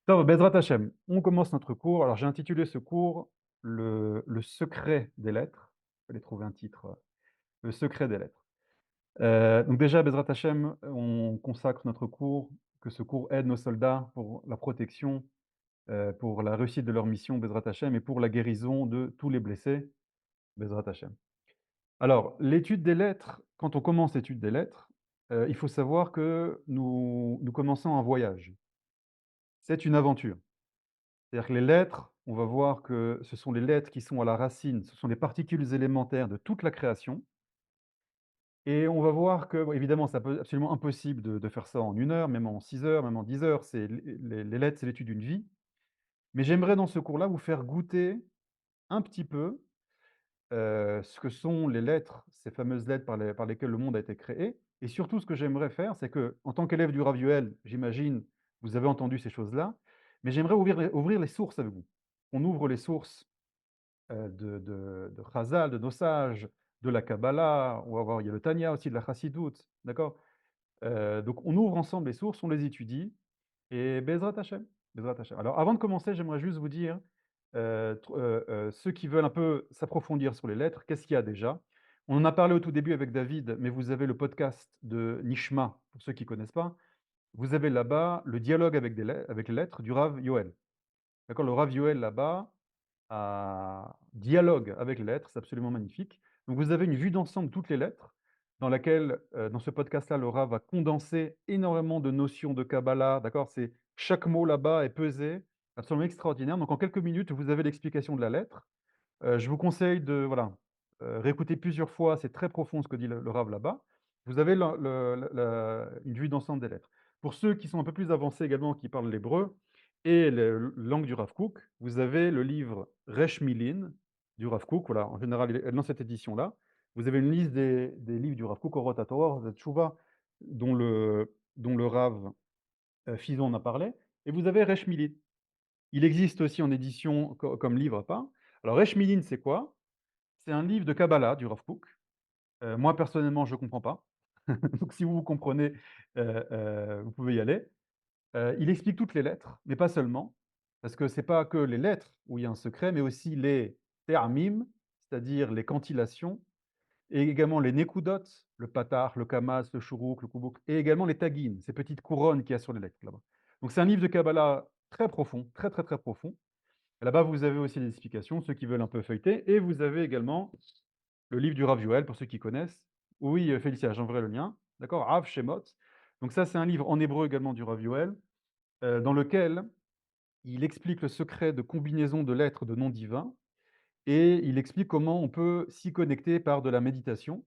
Tov, Bezrat Hashem, on commence notre cours. Alors, j'ai intitulé ce cours le secret des lettres. Il fallait trouver un titre. Le secret des lettres. Donc déjà, Bezrat Hashem, on consacre notre cours, que ce cours aide nos soldats pour la protection, pour la réussite de leur mission, Bezrat Hashem, et pour la guérison de tous les blessés, Bezrat Hashem. Alors, l'étude des lettres, quand on commence l'étude des lettres, il faut savoir que nous commençons un voyage. C'est une aventure. C'est-à-dire que les lettres, on va voir que ce sont les lettres qui sont à la racine, ce sont les particules élémentaires de toute la création et on va voir que, bon, évidemment, c'est absolument impossible de faire ça en 1 heure, même en 6 heures, même en 10 heures. C'est les lettres, c'est l'étude d'une vie. Mais j'aimerais dans ce cours-là vous faire goûter un petit peu, ce que sont les lettres, ces fameuses lettres par lesquelles le monde a été créé et surtout ce que j'aimerais faire, c'est que en tant qu'élève du Rav Yoel, j'imagine, vous avez entendu ces choses-là, mais j'aimerais ouvrir les sources avec vous. On ouvre les sources de Chazal, de nos sages, de la Kabbalah, on va voir, il y a le Tanya aussi, de la Chassidoute, d'accord? Donc on ouvre ensemble les sources, on les étudie et Bezrat Hashem, Bezrat Hashem. Alors avant de commencer, j'aimerais juste vous dire, ceux qui veulent un peu s'approfondir sur les lettres, qu'est-ce qu'il y a déjà? On en a parlé au tout début avec David, mais vous avez le podcast de Nishma, pour ceux qui ne connaissent pas. Vous avez là-bas le dialogue avec les lettres du Rav Yoel. D'accord? Le Rav Yoel là-bas, dialogue avec les lettres, c'est absolument magnifique. Donc vous avez une vue d'ensemble de toutes les lettres, dans laquelle, dans ce podcast-là, le Rav va condenser énormément de notions de Kabbalah, d'accord? C'est chaque mot là-bas est pesé, absolument extraordinaire. Donc en quelques minutes, vous avez l'explication de la lettre. Je vous conseille de voilà, réécouter plusieurs fois, c'est très profond ce que dit le Rav là-bas. Vous avez une vue d'ensemble des lettres. Pour ceux qui sont un peu plus avancés également, qui parlent l'hébreu et le langue du Rav Kook, vous avez le livre Resh Milin du Rav Kook, voilà, en général, il est dans cette édition-là. Vous avez une liste des livres du Rav Kook, Orot HaTorah, Teshuvah, dont le Rav Fison en a parlé, et vous avez Resh Milin. Il existe aussi en édition comme livre à part. Alors Resh Milin, c'est quoi? C'est un livre de Kabbalah du Rav Kook. Moi personnellement, je ne comprends pas. Donc si vous, vous comprenez, vous pouvez y aller. Il explique toutes les lettres, mais pas seulement, parce que c'est pas que les lettres où il y a un secret, mais aussi les te'amim, c'est-à-dire les cantillations, et également les nekudot, le patar, le kamas, le shuruk, le kubuk, et également les tagines, ces petites couronnes qu'il y a sur les lettres là-bas. Donc c'est un livre de Kabbalah très profond, très, très, très profond. Et là-bas, vous avez aussi des explications, ceux qui veulent un peu feuilleter, et vous avez également le livre du Rav Yoel, pour ceux qui connaissent. Oui, Félicia, j'enverrai le lien. D'accord? Rav Shemot. Donc ça, c'est un livre en hébreu également du Rav Yoel, dans lequel il explique le secret de combinaison de lettres de noms divins et il explique comment on peut s'y connecter par de la méditation.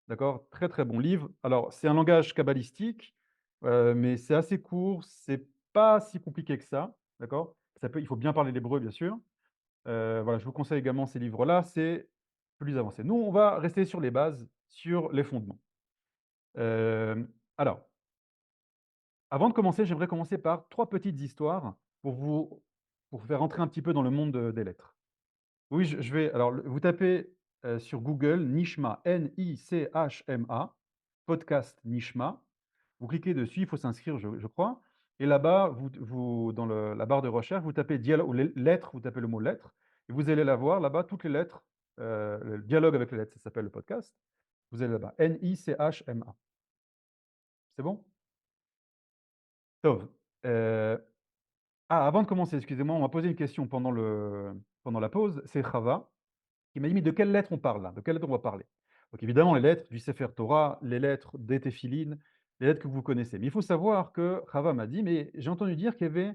D'accord? Très, très bon livre. Alors, c'est un langage kabbalistique, mais c'est assez court, c'est pas si compliqué que ça. D'accord? Il faut bien parler l'hébreu, bien sûr. Voilà, je vous conseille également ces livres-là, c'est plus avancé. Nous, on va rester sur les bases, sur les fondements. Alors, avant de commencer, j'aimerais commencer par 3 petites histoires pour vous faire entrer un petit peu dans le monde, des lettres. Oui, je vais alors vous tapez, sur Google Nishma, Nichma, podcast Nishma. Vous cliquez dessus, il faut s'inscrire, je crois et là-bas, vous dans la barre de recherche, vous tapez dialogue ou les lettres, vous tapez le mot lettres et vous allez la voir là-bas, toutes les lettres, le dialogue avec les lettres, ça s'appelle le podcast. Vous allez là-bas, Nichma. C'est bon? Tov. Avant de commencer, excusez-moi, on m'a posé une question pendant la pause, c'est Chava qui m'a dit: «Mais de quelles lettres on parle là? De quelles lettres on va parler?» Donc évidemment, les lettres du Sefer Torah, les lettres des Téphilines, les lettres que vous connaissez. Mais il faut savoir que Chava m'a dit: «Mais j'ai entendu dire qu'il y avait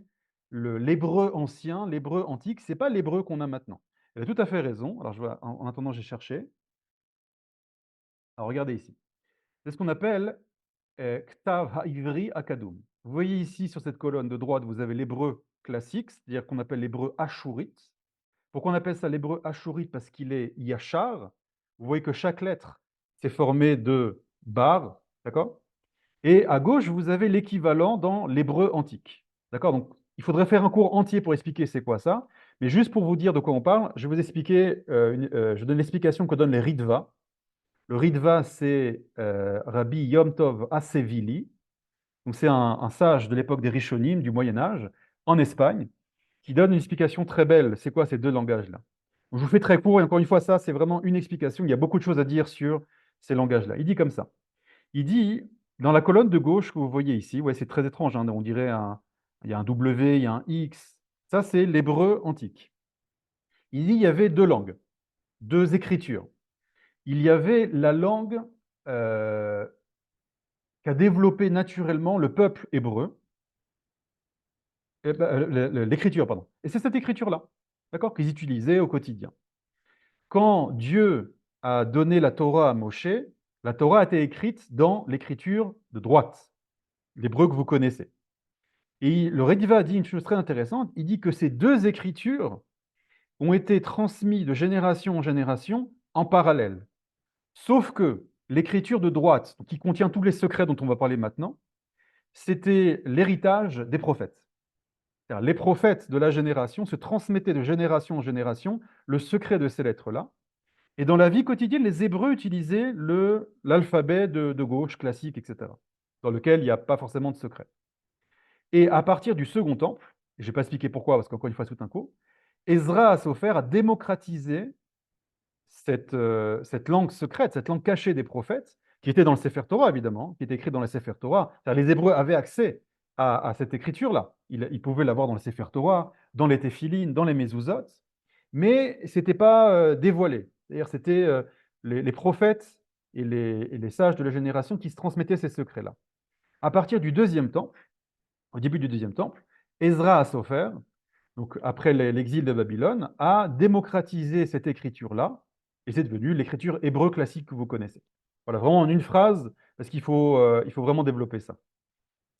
l'hébreu ancien, l'hébreu antique, c'est pas l'hébreu qu'on a maintenant». Elle a tout à fait raison. Alors je vais en attendant, j'ai cherché. Alors regardez ici. C'est ce qu'on appelle, Ktav Ha'ivri Akadum. Vous voyez ici sur cette colonne de droite, vous avez l'hébreu classique, c'est-à-dire qu'on appelle l'hébreu ashurite. Pourquoi on appelle ça l'hébreu ashurite? Parce qu'il est yachar. Vous voyez que chaque lettre, c'est formé de bar, d'accord? Et à gauche, vous avez l'équivalent dans l'hébreu antique. D'accord? Donc, il faudrait faire un cours entier pour expliquer c'est quoi ça. Mais juste pour vous dire de quoi on parle, je vais vous expliquer, je donne l'explication que donnent les Ritva. Le Ritva, c'est Rabbi Yom Tov Asevili. Donc, c'est un sage de l'époque des Rishonim, du Moyen Âge. en Espagne, qui donne une explication très belle. C'est quoi ces deux langages-là? Je vous fais très court, et encore une fois, ça, c'est vraiment une explication. Il y a beaucoup de choses à dire sur ces langages-là. Il dit comme ça. Il dit, dans la colonne de gauche que vous voyez ici, ouais, c'est très étrange, hein, on dirait il y a un W, il y a un X. Ça, c'est l'hébreu antique. Il dit, il y avait deux langues, deux écritures. Il y avait la langue euh, qu'a développé naturellement le peuple hébreu, l'écriture, pardon. Et c'est cette écriture-là, d'accord, qu'ils utilisaient au quotidien. Quand Dieu a donné la Torah à Moshe, la Torah a été écrite dans l'écriture de droite, l'hébreu que vous connaissez. Et le Rediva a dit une chose très intéressante, il dit que ces deux écritures ont été transmises de génération en génération en parallèle. Sauf que l'écriture de droite, qui contient tous les secrets dont on va parler maintenant, c'était l'héritage des prophètes. Les prophètes de la génération se transmettaient de génération en génération le secret de ces lettres-là. Et dans la vie quotidienne, les Hébreux utilisaient l'alphabet de gauche classique, etc., dans lequel il n'y a pas forcément de secret. Et à partir du Second Temple, je ne vais pas expliquer pourquoi, parce qu'encore une fois, c'est tout un coup, Ezra a Sofer a démocratisé cette langue secrète, cette langue cachée des prophètes, qui était dans le Sefer Torah, évidemment, qui était écrite dans le Sefer Torah. Les Hébreux avaient accès à cette écriture-là. Ils pouvaient l'avoir dans le Sefer Torah, dans les Téphilines, dans les Mezuzot, mais ce n'était pas dévoilé. C'est-à-dire c'était les prophètes et les sages de la génération qui se transmettaient ces secrets-là. À partir du deuxième temple, au début du deuxième temple, Ezra a Sofer, donc après l'exil de Babylone, a démocratisé cette écriture-là, et c'est devenu l'écriture hébreu classique que vous connaissez. Voilà, vraiment en une phrase, parce il faut vraiment développer ça.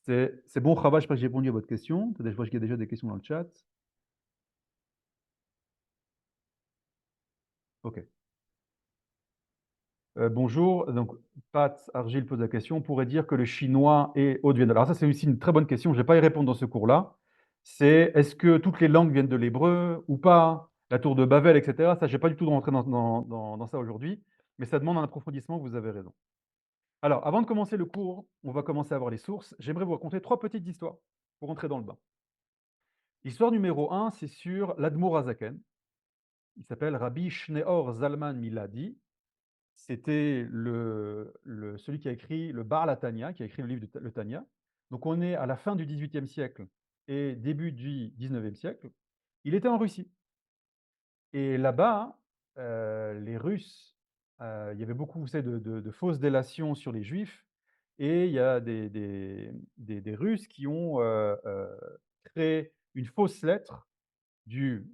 C'est bon, Chava, je sais pas que j'ai répondu à votre question. Je vois qu'il y a déjà des questions dans le chat. Ok. Bonjour, donc Pat Argile pose la question, on pourrait dire que le chinois et autres viennent. Alors ça, c'est aussi une très bonne question, je ne vais pas y répondre dans ce cours-là. C'est est-ce que toutes les langues viennent de l'hébreu ou pas? La tour de Babel, etc. Ça, je n'ai pas du tout rentré dans ça aujourd'hui, mais ça demande un approfondissement, vous avez raison. Alors, avant de commencer le cours, on va commencer à voir les sources. J'aimerais vous raconter trois petites histoires pour rentrer dans le bain. Histoire numéro un, c'est sur l'Admour Azaken. Il s'appelle Rabbi Shneor Zalman Miladi. C'était celui qui a écrit le Bar la Tanya, qui a écrit le livre de le Tanya. Donc on est à la fin du XVIIIe siècle et début du XIXe siècle. Il était en Russie. Et là-bas, les Russes, il y avait beaucoup, vous savez, de fausses délations sur les Juifs. Et il y a des Russes qui ont créé une fausse lettre de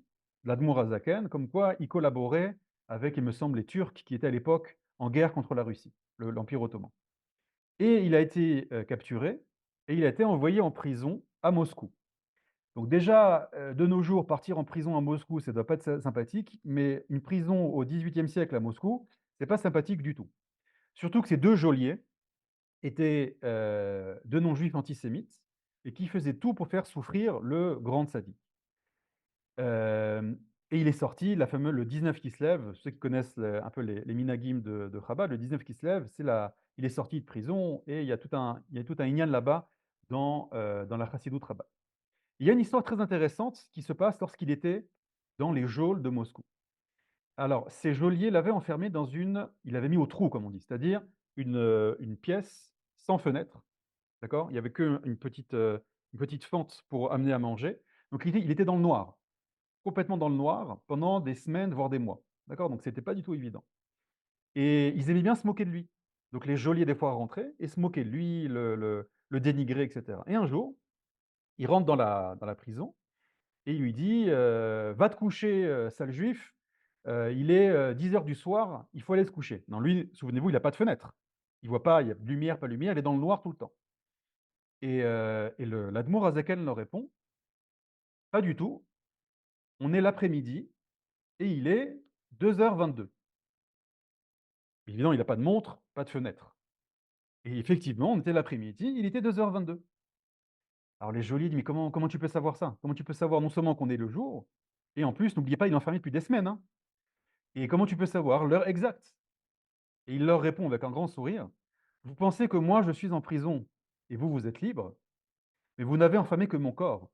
l'Admour Azaken, comme quoi il collaborait avec, il me semble, les Turcs qui étaient à l'époque en guerre contre la Russie, l'Empire ottoman. Et il a été capturé et il a été envoyé en prison à Moscou. Donc déjà, de nos jours, partir en prison à Moscou, ça ne doit pas être sympathique, mais une prison au XVIIIe siècle à Moscou, ce n'est pas sympathique du tout. Surtout que ces deux geôliers étaient deux non-juifs antisémites et qui faisaient tout pour faire souffrir le grand sadique. Et il est sorti, le 19 qui se lève, ceux qui connaissent un peu les minagim de Chabad, le 19 qui se lève, il est sorti de prison et il y a tout un inyan là-bas dans la Chassidut Chabad. Il y a une histoire très intéressante qui se passe lorsqu'il était dans les geôles de Moscou. Alors, ces geôliers l'avaient enfermé il avait mis au trou, comme on dit, c'est-à-dire une pièce sans fenêtre, d'accord? Il n'y avait qu'une une petite fente pour amener à manger. Donc, il était dans le noir, complètement dans le noir pendant des semaines, voire des mois. D'accord? Donc, ce n'était pas du tout évident. Et ils aimaient bien se moquer de lui. Donc, les geôliers, des fois, rentraient et se moquaient de lui, le dénigraient, etc. Et un jour, il rentre dans la prison et il lui dit va te coucher, sale juif, il est 10 heures du soir, il faut aller se coucher. Non, lui, souvenez-vous, il n'a pas de fenêtre. Il voit pas, il y a lumière, pas lumière, il est dans le noir tout le temps. Et l'Admour Azaken leur répond pas du tout, on est l'après-midi et il est 2h22. Évidemment, il n'a pas de montre, pas de fenêtre. Et effectivement, on était l'après-midi, il était 2h22. Alors les geôliers disent mais comment tu peux savoir ça? Comment tu peux savoir non seulement qu'on est le jour, et en plus, n'oubliez pas, il est enfermé depuis des semaines, hein. Et comment tu peux savoir l'heure exacte? Et il leur répond avec un grand sourire, vous pensez que moi je suis en prison et vous, vous êtes libre, mais vous n'avez enfermé que mon corps.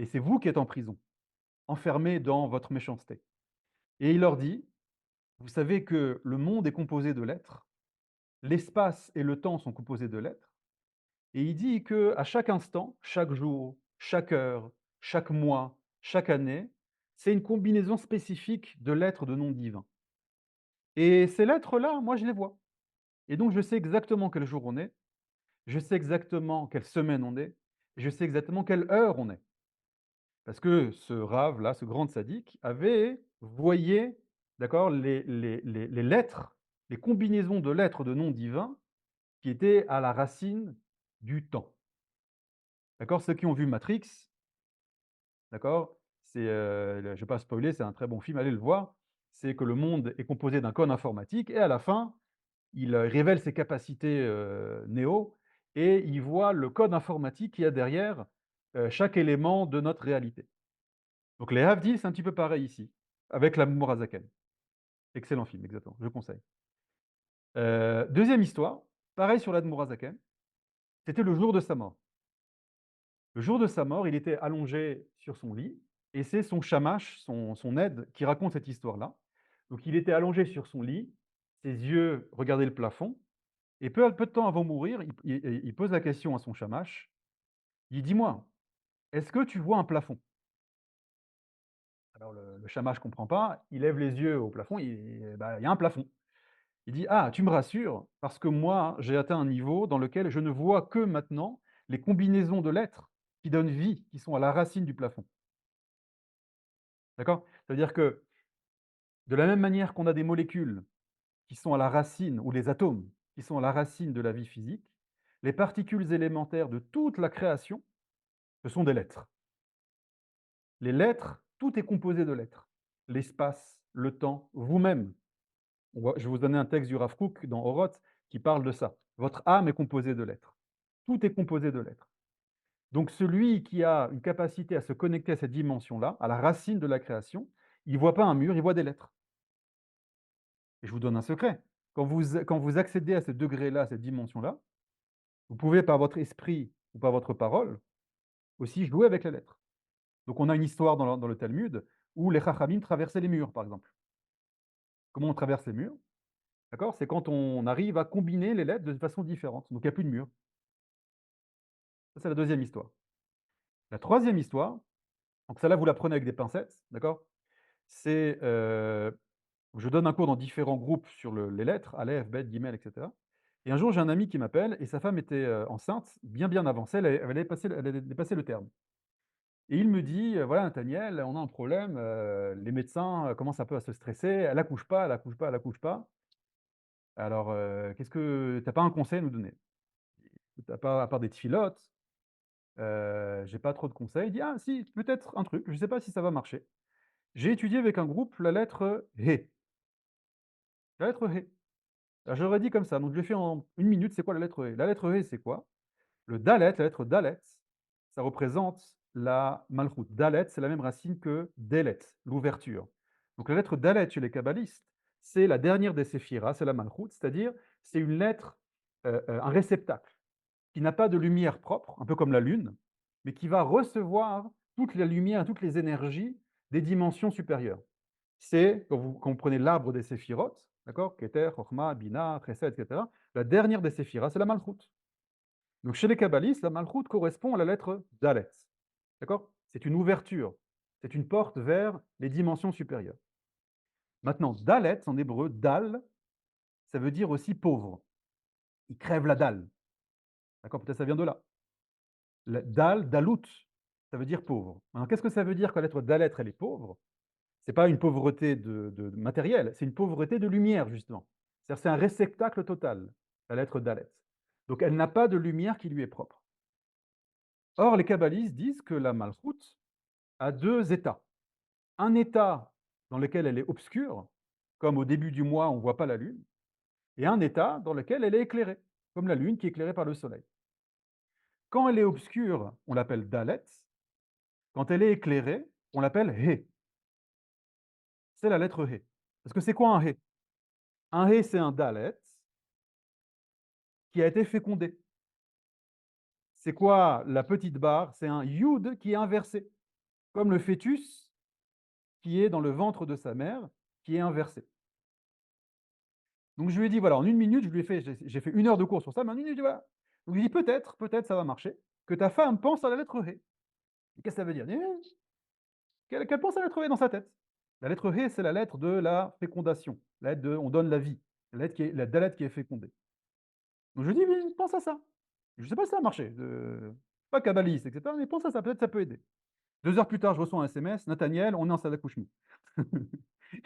et c'est vous qui êtes en prison, enfermés dans votre méchanceté. Et il leur dit, vous savez que le monde est composé de lettres, l'espace et le temps sont composés de lettres, et il dit que à chaque instant, chaque jour, chaque heure, chaque mois, chaque année, c'est une combinaison spécifique de lettres de noms divins. Et ces lettres-là, moi, je les vois. Et donc, je sais exactement quel jour on est, je sais exactement quelle semaine on est, et je sais exactement quelle heure on est. Parce que ce rave-là, ce grand sadique, avait voyé, d'accord, les lettres, les combinaisons de lettres de noms divins qui étaient à la racine du temps. D'accord? Ceux qui ont vu Matrix, d'accord? C'est, je ne vais pas spoiler, c'est un très bon film, allez le voir. C'est que le monde est composé d'un code informatique et à la fin, il, révèle ses capacités, Néo et il voit le code informatique qu'il y a derrière, chaque élément de notre réalité. Donc les Havdil, c'est un petit peu pareil ici, avec la Mourazaken. Excellent film, exactement, je conseille. 2e histoire, pareil sur l'Admourazaken, c'était le jour de sa mort. Le jour de sa mort, il était allongé sur son lit et c'est son shamash, son aide, qui raconte cette histoire-là. Donc il était allongé sur son lit, ses yeux regardaient le plafond et peu de temps avant de mourir, il pose la question à son shamash, il dit: «Dis-moi, est-ce que tu vois un plafond?» Alors le shamash ne comprend pas, il lève les yeux au plafond, bah, il y a un plafond. Il dit: «Ah, tu me rassures, parce que moi, j'ai atteint un niveau dans lequel je ne vois que maintenant les combinaisons de lettres qui donnent vie, qui sont à la racine du plafond». D'accord? C'est-à-dire que, de la même manière qu'on a des molécules qui sont à la racine ou les atomes qui sont à la racine de la vie physique, les particules élémentaires de toute la création, ce sont des lettres. Les lettres, tout est composé de lettres. L'espace, le temps, vous-même. Je vais vous donner un texte du Rav Kook dans Oroth qui parle de ça. Votre âme est composée de lettres. Tout est composé de lettres. Donc celui qui a une capacité à se connecter à cette dimension-là, à la racine de la création, il ne voit pas un mur, il voit des lettres. Et je vous donne un secret. Quand vous accédez à ce degré-là, à cette dimension-là, vous pouvez par votre esprit ou par votre parole aussi jouer avec les lettres. Donc on a une histoire dans le Talmud où les Chachamim traversaient les murs, par exemple. Comment on traverse les murs? D'accord? C'est quand on arrive à combiner les lettres de façon différente. Donc il n'y a plus de mur. Ça, c'est la 2e histoire. La 3e histoire, donc celle-là, vous la prenez avec des pincettes, d'accord? C'est, je donne un cours dans différents groupes sur les lettres, aleph, bet, guimel, et cetera. Et un jour, j'ai un ami qui m'appelle et sa femme était, enceinte, bien avancée, elle avait dépassé le terme. Et il me dit: «Voilà Nathaniel, on a un problème, les médecins, commencent un peu à se stresser, elle accouche pas, elle accouche pas, elle accouche pas. Alors, qu'est-ce que tu as pas un conseil à nous donner?» «Tu as pas à part des tfilotes, j'ai pas trop de conseils». Il dit: «Ah si, peut-être un truc, je sais pas si ça va marcher. J'ai étudié avec un groupe la lettre He». La lettre He. Alors je leur ai dit comme ça, donc je l'ai fait en 1 minute, c'est quoi la lettre He? La lettre He, c'est quoi? Le Dalet, la lettre Dalet, ça représente la Malchut. Dalet, c'est la même racine que Delet, l'ouverture. Donc la lettre Dalet chez les kabbalistes, c'est la dernière des séphiras, c'est la Malchut, c'est-à-dire c'est une lettre, un réceptacle qui n'a pas de lumière propre, un peu comme la lune, mais qui va recevoir toute la lumière, toutes les énergies des dimensions supérieures. C'est, quand vous prenez l'arbre des séphirotes, d'accord, Keter, Chochma, Bina, Chesed, etc., la dernière des séphiras, c'est la Malchut. Donc chez les kabbalistes, la Malchut correspond à la lettre Dalet. D'accord? C'est une ouverture, c'est une porte vers les dimensions supérieures. Maintenant, Dalet, en hébreu, Dal, ça veut dire aussi pauvre. Il crève la dalle. D'accord? Peut-être ça vient de là. Dal, Dalut, ça veut dire pauvre. Alors qu'est-ce que ça veut dire que la lettre Dalet, elle est pauvre? C'est pas une pauvreté de matériel, c'est une pauvreté de lumière, justement. C'est-à-dire c'est un réceptacle total, la lettre Dalet. Donc elle n'a pas de lumière qui lui est propre. Or, les kabbalistes disent que la Malchut a 2 états. Un état dans lequel elle est obscure, comme au début du mois, on ne voit pas la lune, et un état dans lequel elle est éclairée, comme la lune qui est éclairée par le soleil. Quand elle est obscure, on l'appelle Dalet. Quand elle est éclairée, on l'appelle He. C'est la lettre He. Parce que c'est quoi un He? Un He, c'est un Dalet qui a été fécondé. C'est quoi la petite barre? C'est un Yud qui est inversé. comme le fœtus qui est dans le ventre de sa mère, qui est inversé. Donc je lui ai dit, voilà, en une minute, j'ai fait 1 heure de cours sur ça, mais en une minute, voilà. Donc je lui ai dit, peut-être ça va marcher, que ta femme pense à la lettre He. Qu'est-ce que ça veut dire? Qu'elle pense à la lettre He dans sa tête. La lettre He, c'est la lettre de la fécondation, la lettre de on donne la vie, la lettre qui est fécondée. Donc je lui ai dit: «Oui, pense à ça». Je ne sais pas si ça a marché, pas kabbaliste et cetera, mais pense à ça, peut-être ça peut aider. 2 heures plus tard, je reçois un SMS: «Nathaniel, on est en salle d'accouchement».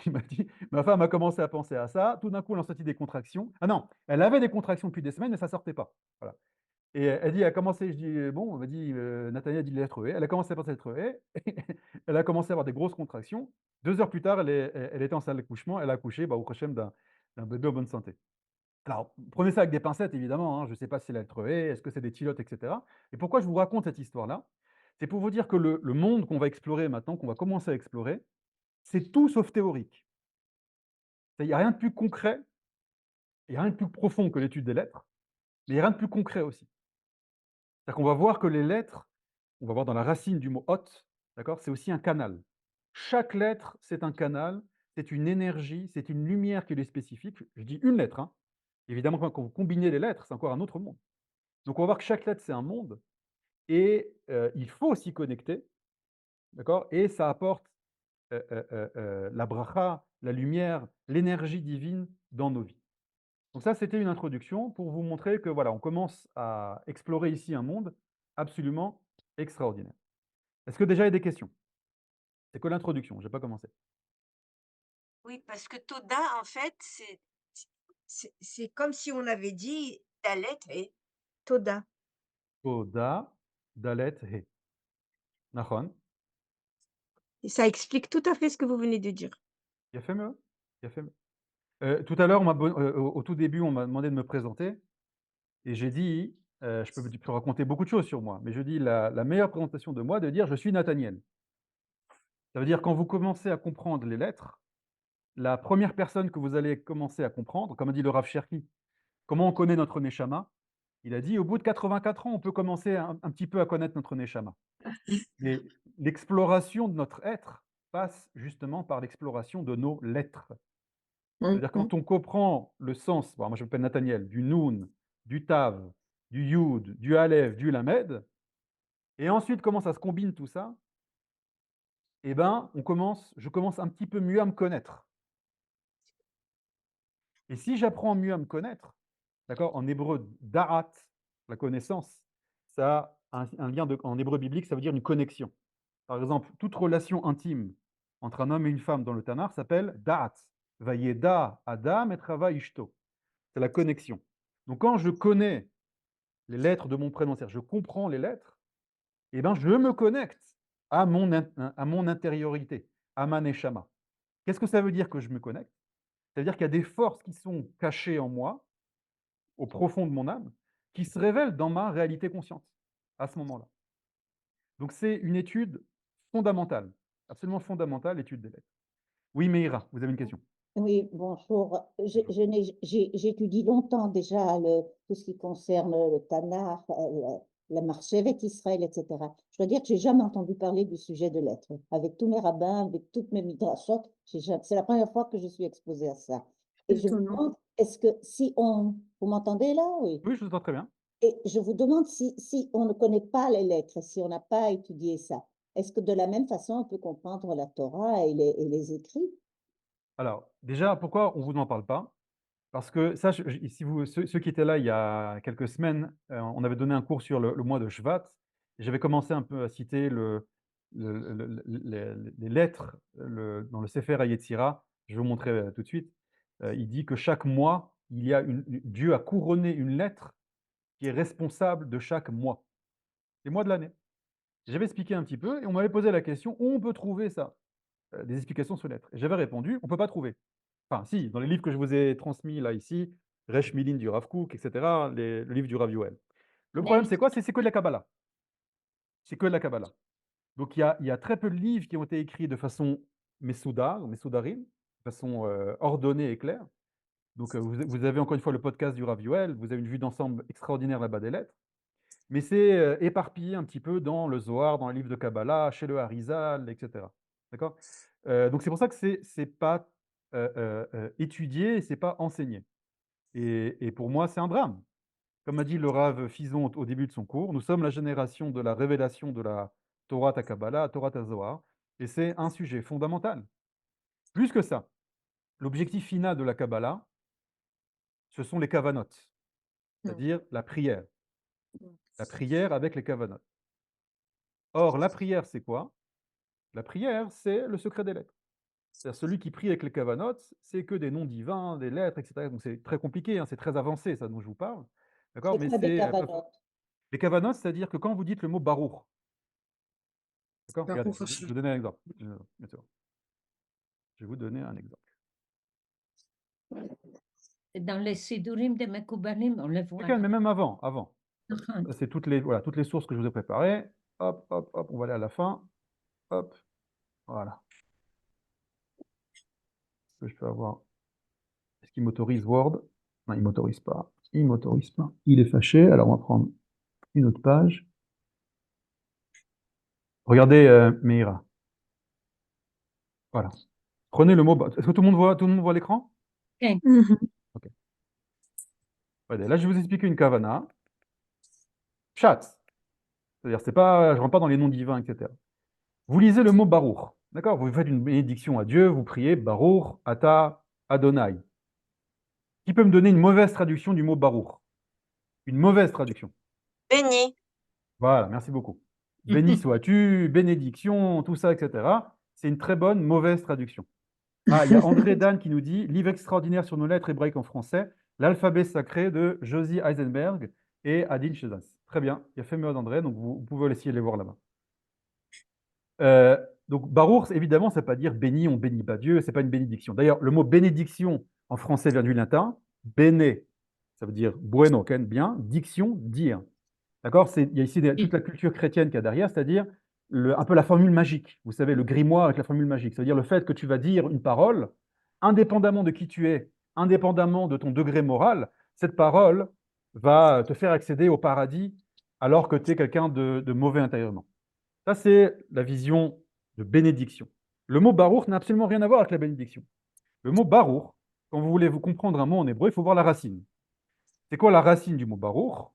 Il m'a dit ma femme a commencé à penser à ça, tout d'un coup, elle a senti des contractions. Ah non, elle avait des contractions depuis des semaines, mais ça sortait pas. Voilà. Et elle dit, elle a commencé, je dis, bon, elle m'a dit, Nathaniel a dit la lettre E. Elle a commencé à penser à la lettre E. Elle a commencé à avoir des grosses contractions. 2 heures plus tard, elle était en salle d'accouchement. Elle a accouché, bah, au Hachem, d'un bébé en bonne santé. Alors, prenez ça avec des pincettes, évidemment, hein. Je ne sais pas si c'est la lettre E, est-ce que c'est des chilotes, et cetera. Et pourquoi je vous raconte cette histoire-là? C'est pour vous dire que le monde qu'on va explorer maintenant, qu'on va commencer à explorer, c'est tout sauf théorique. Il n'y a rien de plus concret, il n'y a rien de plus profond que l'étude des lettres, mais il n'y a rien de plus concret aussi. C'est-à-dire qu'on va voir que les lettres, on va voir dans la racine du mot hot, d'accord, c'est aussi un canal. Chaque lettre, c'est un canal, c'est une énergie, c'est une lumière qui est spécifique. Je dis une lettre, hein. Évidemment, quand vous combinez les lettres, c'est encore un autre monde. Donc on va voir que chaque lettre, c'est un monde et il faut s'y connecter, d'accord? Et ça apporte, la bracha, la lumière, l'énergie divine dans nos vies. Donc ça, c'était une introduction pour vous montrer que, voilà, on commence à explorer ici un monde absolument extraordinaire. Est-ce que déjà il y a des questions? C'est que l'introduction, j'ai pas commencé. Oui, parce que Toda, en fait, c'est comme si on avait dit la lettre est Toda. Toda, dalet, he. Nachon. Et ça explique tout à fait ce que vous venez de dire. Yafé מאוד, yafé מאוד. Tout à l'heure, on m'a au tout début, on m'a demandé de me présenter et j'ai dit, je peux raconter beaucoup de choses sur moi, mais je dis la meilleure présentation de moi, de dire: «Je suis Nathaniel». Ça veut dire quand vous commencez à comprendre les lettres, la première personne que vous allez commencer à comprendre, comme a dit le Rav Cherki, comment on connaît notre neshama? Il a dit: «Au bout de 84 ans, on peut commencer un petit peu à connaître notre neshama». Mais l'exploration de notre être passe justement par l'exploration de nos lettres. Mmh C'est-à-dire mh. quand on comprend le sens, bon, moi je m'appelle Nathaniel, du Noun, du Tav, du Yud, du Aleph, du Lamed, et ensuite comment ça se combine tout ça, eh ben, je commence un petit peu mieux à me connaître. Et si j'apprends mieux à me connaître, d'accord, en hébreu, da'at, la connaissance, ça a un lien en hébreu biblique, ça veut dire une connexion. Par exemple, toute relation intime entre un homme et une femme dans le Tanakh s'appelle da'at. Vayeda Adam et Chava Ishto. C'est la connexion. Donc quand je connais les lettres de mon prénom, c'est-à-dire je comprends les lettres, eh ben, je me connecte à mon intériorité, à ma neshama. Qu'est-ce que ça veut dire que je me connecte? Ça veut dire qu'il y a des forces qui sont cachées en moi, au profond de mon âme, qui se révèlent dans ma réalité consciente, à ce moment-là. Donc c'est une étude fondamentale, absolument fondamentale, l'étude des lettres. Oui, Meïra, vous avez une question? Oui, bonjour. Bonjour. J'étudie longtemps déjà tout ce qui concerne le Tanakh, la Marchevet Israël, etc. Je dois dire que j'ai jamais entendu parler du sujet de l'être. Avec tous mes rabbins, avec toutes mes midrashot, c'est la première fois que je suis exposée à ça. C'est Et je me étonnant. demande, est-ce que si on... Vous m'entendez là? Oui. Oui, je vous entends très bien. Et je vous demande si on ne connaît pas les lettres, si on n'a pas étudié ça, est-ce que de la même façon on peut comprendre la Torah et les écrits? Alors, déjà, pourquoi on ne vous en parle pas? Parce que ça, si vous, ceux qui étaient là il y a quelques semaines, on avait donné un cours sur le mois de Shvat. Et j'avais commencé un peu à citer les lettres dans le Sefer HaYetzira. Je vais vous montrer tout de suite. Il dit que chaque mois, Dieu a couronné une lettre qui est responsable de chaque mois. Les mois de l'année. J'avais expliqué un petit peu et on m'avait posé la question où on peut trouver ça, des explications sur les lettres. Et j'avais répondu on ne peut pas trouver. Enfin, si, dans les livres que je vous ai transmis là, ici, Resh Milin du Rav Kook, et cetera, le livre du Rav Yoel. Le problème, c'est quoi? C'est que de la Kabbalah. C'est que de la Kabbalah. Donc il y a très peu de livres qui ont été écrits de façon mesouda, ou mesoudarim, de façon ordonnée et claire. Donc vous avez encore une fois le podcast du Rav Yoel, vous avez une vue d'ensemble extraordinaire là-bas des lettres. mais c'est éparpillé un petit peu dans le Zohar, dans les livres de Kabbalah, chez le Harizal, etc. D'accord? Donc c'est pour ça que c'est pas étudié, c'est pas enseigné. Et pour moi, c'est un drame. Comme a dit le Rav Fison au début de son cours, nous sommes la génération de la révélation de la Torah ta Kabbalah, Torah ta Zohar, et c'est un sujet fondamental. Plus que ça, l'objectif final de la Kabbalah, ce sont les kavanot, c'est-à-dire la prière. La prière avec les kavanot. Or, la prière, c'est quoi? La prière, c'est le secret des lettres. C'est-à-dire celui qui prie avec les kavanot, c'est que des noms divins, des lettres, etc. Donc c'est très compliqué, hein, c'est très avancé, ça dont je vous parle. D'accord? C'est Mais quoi des c'est cavanotes? les kavanot, c'est-à-dire que quand vous dites le mot baruch, d'accord? Regardez, Baruch je vais Hashem. vous donner un exemple. Bien sûr. Je vais vous donner un exemple. Dans les Sidurim de Mekoubalim, on le voit. Mais même avant. נכון. Ça, c'est toutes les sources que je vous ai préparées. Hop, hop, hop, on va aller à la fin. Hop, voilà. Est-ce que je peux avoir... Est-ce qu'il m'autorise Word? Non, il ne m'autorise pas. Il ne m'autorise pas. Il est fâché. Alors, on va prendre une autre page. Regardez, Meira. Voilà. Prenez le mot... Est-ce que tout le monde voit l'écran? כן. Ok. Regardez, là, je vais vous expliquer une kavana. Chat. C'est-à-dire, c'est pas, je ne rentre pas dans les noms divins, etc. Vous lisez le mot Baruch. D'accord? Vous faites une bénédiction à Dieu, vous priez Baruch, Ata, Adonai. Qui peut me donner une mauvaise traduction du mot Baruch? Une mauvaise traduction. Béni. Voilà, merci beaucoup. Béni sois-tu, bénédiction, tout ça, etc. C'est une très bonne mauvaise traduction. Ah, il y a André Dan qui nous dit livre extraordinaire sur nos lettres hébraïques en français, l'alphabet sacré de Josie Eisenberg et Adin Chezas. Très bien, il y a Féméode André, donc vous pouvez essayer de les voir là-bas. Donc Baruch, évidemment, ça ne veut pas dire béni, on bénit pas Dieu, ce n'est pas une bénédiction. D'ailleurs, le mot bénédiction en français vient du latin, bene, ça veut dire bueno, bien, diction, dire. D'accord? Il y a ici toute la culture chrétienne qu'il y a derrière, c'est-à-dire un peu la formule magique. Vous savez, le grimoire avec la formule magique. C'est-à-dire le fait que tu vas dire une parole, indépendamment de qui tu es, indépendamment de ton degré moral, cette parole va te faire accéder au paradis alors que tu es quelqu'un de mauvais intérieurement. Ça, c'est la vision de bénédiction. Le mot baruch n'a absolument rien à voir avec la bénédiction. Le mot baruch, quand vous voulez vous comprendre un mot en hébreu, il faut voir la racine. C'est quoi la racine du mot baruch?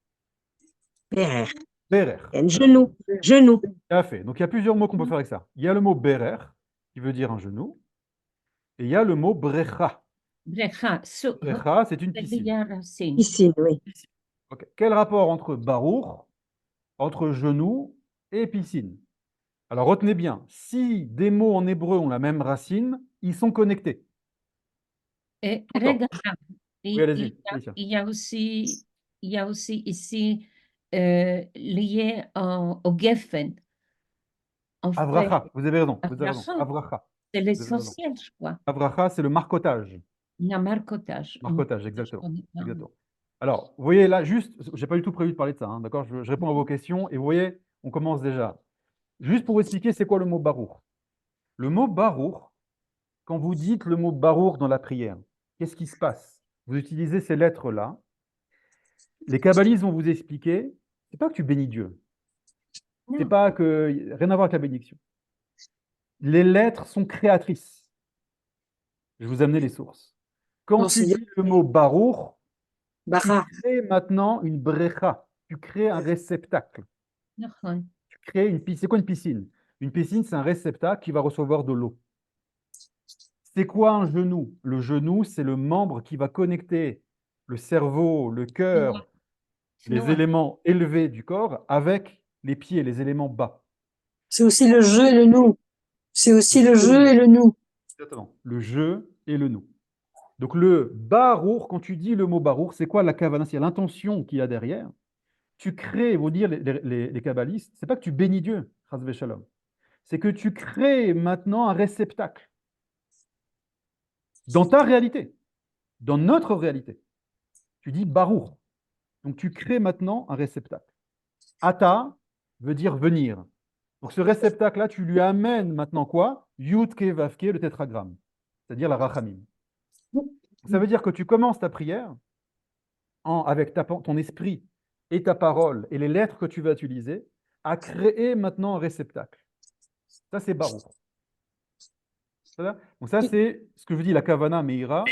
Berer. Berer. Genou. Genou. Tout à fait. Donc il y a plusieurs mots qu'on peut faire avec ça. Il y a le mot berer, qui veut dire un genou, et il y a le mot brecha. Brecha. Brecha, c'est une piscine. Piscine, oui. Okay. Quel rapport entre baruch, entre genou et piscine? Alors retenez bien, si des mots en hébreu ont la même racine, ils sont connectés. רגע, Oui, allez-y. il y a aussi ici lié au Geffen. Avracha, vous avez raison. Avracha. C'est l'essentiel, je crois. Avracha, c'est le marcotage. Le marcotage. Marcotage, exactement. Alors, vous voyez là, juste, je n'ai pas du tout prévu de parler de ça, hein, d'accord? Je réponds à vos questions et vous voyez, on commence déjà. Juste pour vous expliquer, c'est quoi le mot baruch? Le mot baruch, quand vous dites le mot baruch dans la prière, qu'est-ce qui se passe? Vous utilisez ces lettres-là. Les kabbalistes vont vous expliquer, c'est pas que tu bénis Dieu. C'est pas que, rien à voir avec la bénédiction. Les lettres sont créatrices. Je vais vous amener les sources. Quand tu dis le mot baruch, tu crées maintenant une brecha. Tu crées un réceptacle. Tu crées une piscine. C'est quoi une piscine? Une piscine, c'est un réceptacle qui va recevoir de l'eau. C'est quoi un genou? Le genou, c'est le membre qui va connecter le cerveau, le cœur, les éléments élevés du corps avec les pieds, les éléments bas. C'est aussi le je et le nous. C'est aussi le je et le nous. Exactement. Le je et le nous. Donc le barour, quand tu dis le mot barour, c'est quoi la kavana? C'est l'intention qu'il y a derrière. Tu crées, vont dire les kabbalistes, c'est pas que tu bénis Dieu, chas v'shalom. C'est que tu crées maintenant un réceptacle dans ta réalité, dans notre réalité. Tu dis barour. Donc tu crées maintenant un réceptacle. Ata veut dire venir. Donc ce réceptacle-là, tu lui amènes maintenant quoi? Yud ke vav ke, le tétragramme, c'est-à-dire la rachamim. Ça veut dire que tu commences ta prière avec ton esprit et ta parole et les lettres que tu vas utiliser a créé maintenant un réceptacle. Ça, c'est Baruch. Donc ça, c'est ce que je vous dis, la Kavana Meira,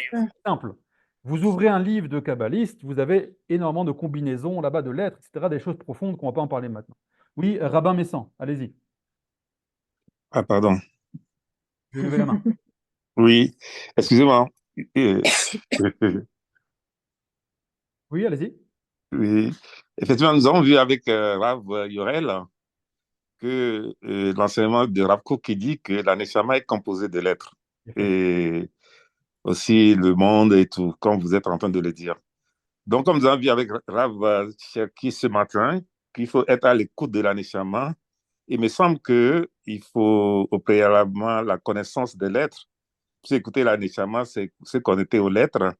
simple. Vous ouvrez un livre de kabbaliste, vous avez énormément de combinaisons là-bas, de lettres, etc., des choses profondes qu'on ne va pas en parler maintenant. Oui, Rabbin Messan, allez-y. Ah, pardon. Je vais lever la main. Oui, excusez-moi. Euh, Oui, allez-y. oui. Effectivement, nous avons vu avec Rav Yorel que l'enseignement de Rav Kook qui dit que la Neshama est composée de lettres. Et aussi le monde et tout, comme vous êtes en train de le dire. Donc, comme nous avons vu avec Rav Cherki ce matin, qu'il faut être à l'écoute de la Neshama, il me semble qu'il faut au préalablement la connaissance des lettres. Pour écouter la Neshama, c'est se connecter aux lettres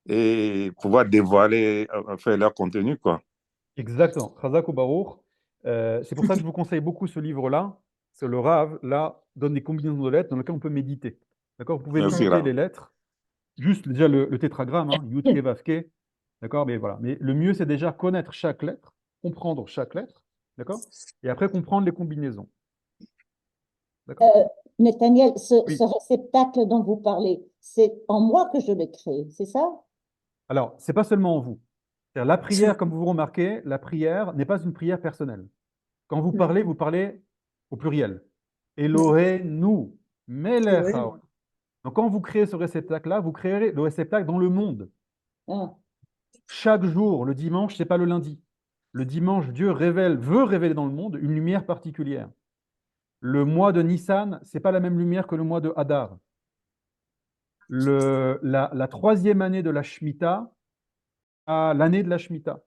et pouvoir dévoiler enfin, leur contenu, quoi. Exactement. Chazak ou Baruch. C'est pour ça que je vous conseille beaucoup ce livre-là. C'est le Rav, là, donne des combinaisons de lettres dans lesquelles on peut méditer. D'accord? Vous pouvez Merci, méditer Rav. les lettres. Juste déjà le tétragramme, hein, Yud Ke Vav Ke. D'accord? Mais voilà. Mais le mieux, c'est déjà connaître chaque lettre, comprendre chaque lettre. D'accord? Et après, comprendre les combinaisons. D'accord? Nathaniel, Oui. ce réceptacle dont vous parlez, c'est en moi que je le crée, c'est ça? Alors, c'est pas seulement en vous. C'est-à-dire, la prière, comme vous remarquez, la prière n'est pas une prière personnelle. Quand vous parlez au pluriel. Elohenu, Melech Haolam. Donc, quand vous créez ce réceptacle-là, vous créerez le réceptacle dans le monde. Ah, Chaque jour, le dimanche, c'est pas le lundi. Le dimanche, Dieu veut révéler dans le monde une lumière particulière. Le mois de Nissan, c'est pas la même lumière que le mois de Hadar. La troisième année de la Shemitah, l'année de la Shemitah.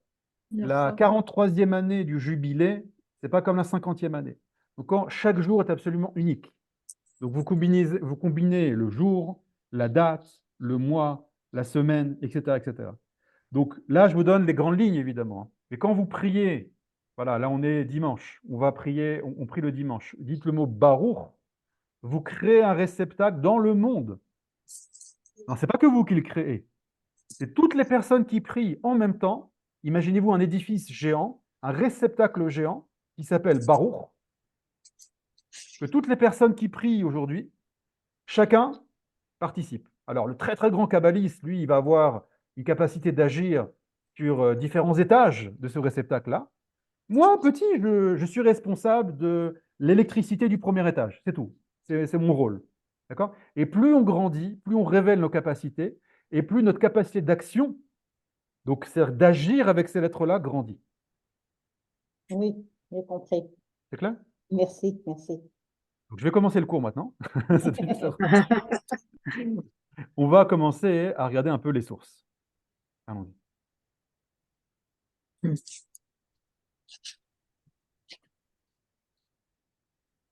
La 43e année du jubilé, c'est pas comme la 50e année. Donc, chaque jour est absolument unique. Donc, vous combinez le jour, la date, le mois, la semaine, etc., etc. Donc, là, je vous donne les grandes lignes, évidemment. Et quand vous priez, voilà, là, on est dimanche, on va prier, on prie le dimanche. Dites le mot Baruch, vous créez un réceptacle dans le monde. Non, ce n'est pas que vous qui le créez. C'est toutes les personnes qui prient en même temps. Imaginez-vous un édifice géant, un réceptacle géant qui s'appelle Baruch, que toutes les personnes qui prient aujourd'hui, chacun participe. Alors, le très très grand kabbaliste, lui, il va avoir une capacité d'agir sur différents étages de ce réceptacle-là. Moi, petit, je suis responsable de l'électricité du premier étage, c'est tout. C'est mon rôle. D'accord? Et plus on grandit, plus on révèle nos capacités, et plus notre capacité d'action, donc c'est d'agir avec ces lettres-là, grandit. oui, j'ai compris. C'est clair? Merci, merci. Donc, je vais commencer le cours maintenant. On va commencer à regarder un peu les sources. Allons-y.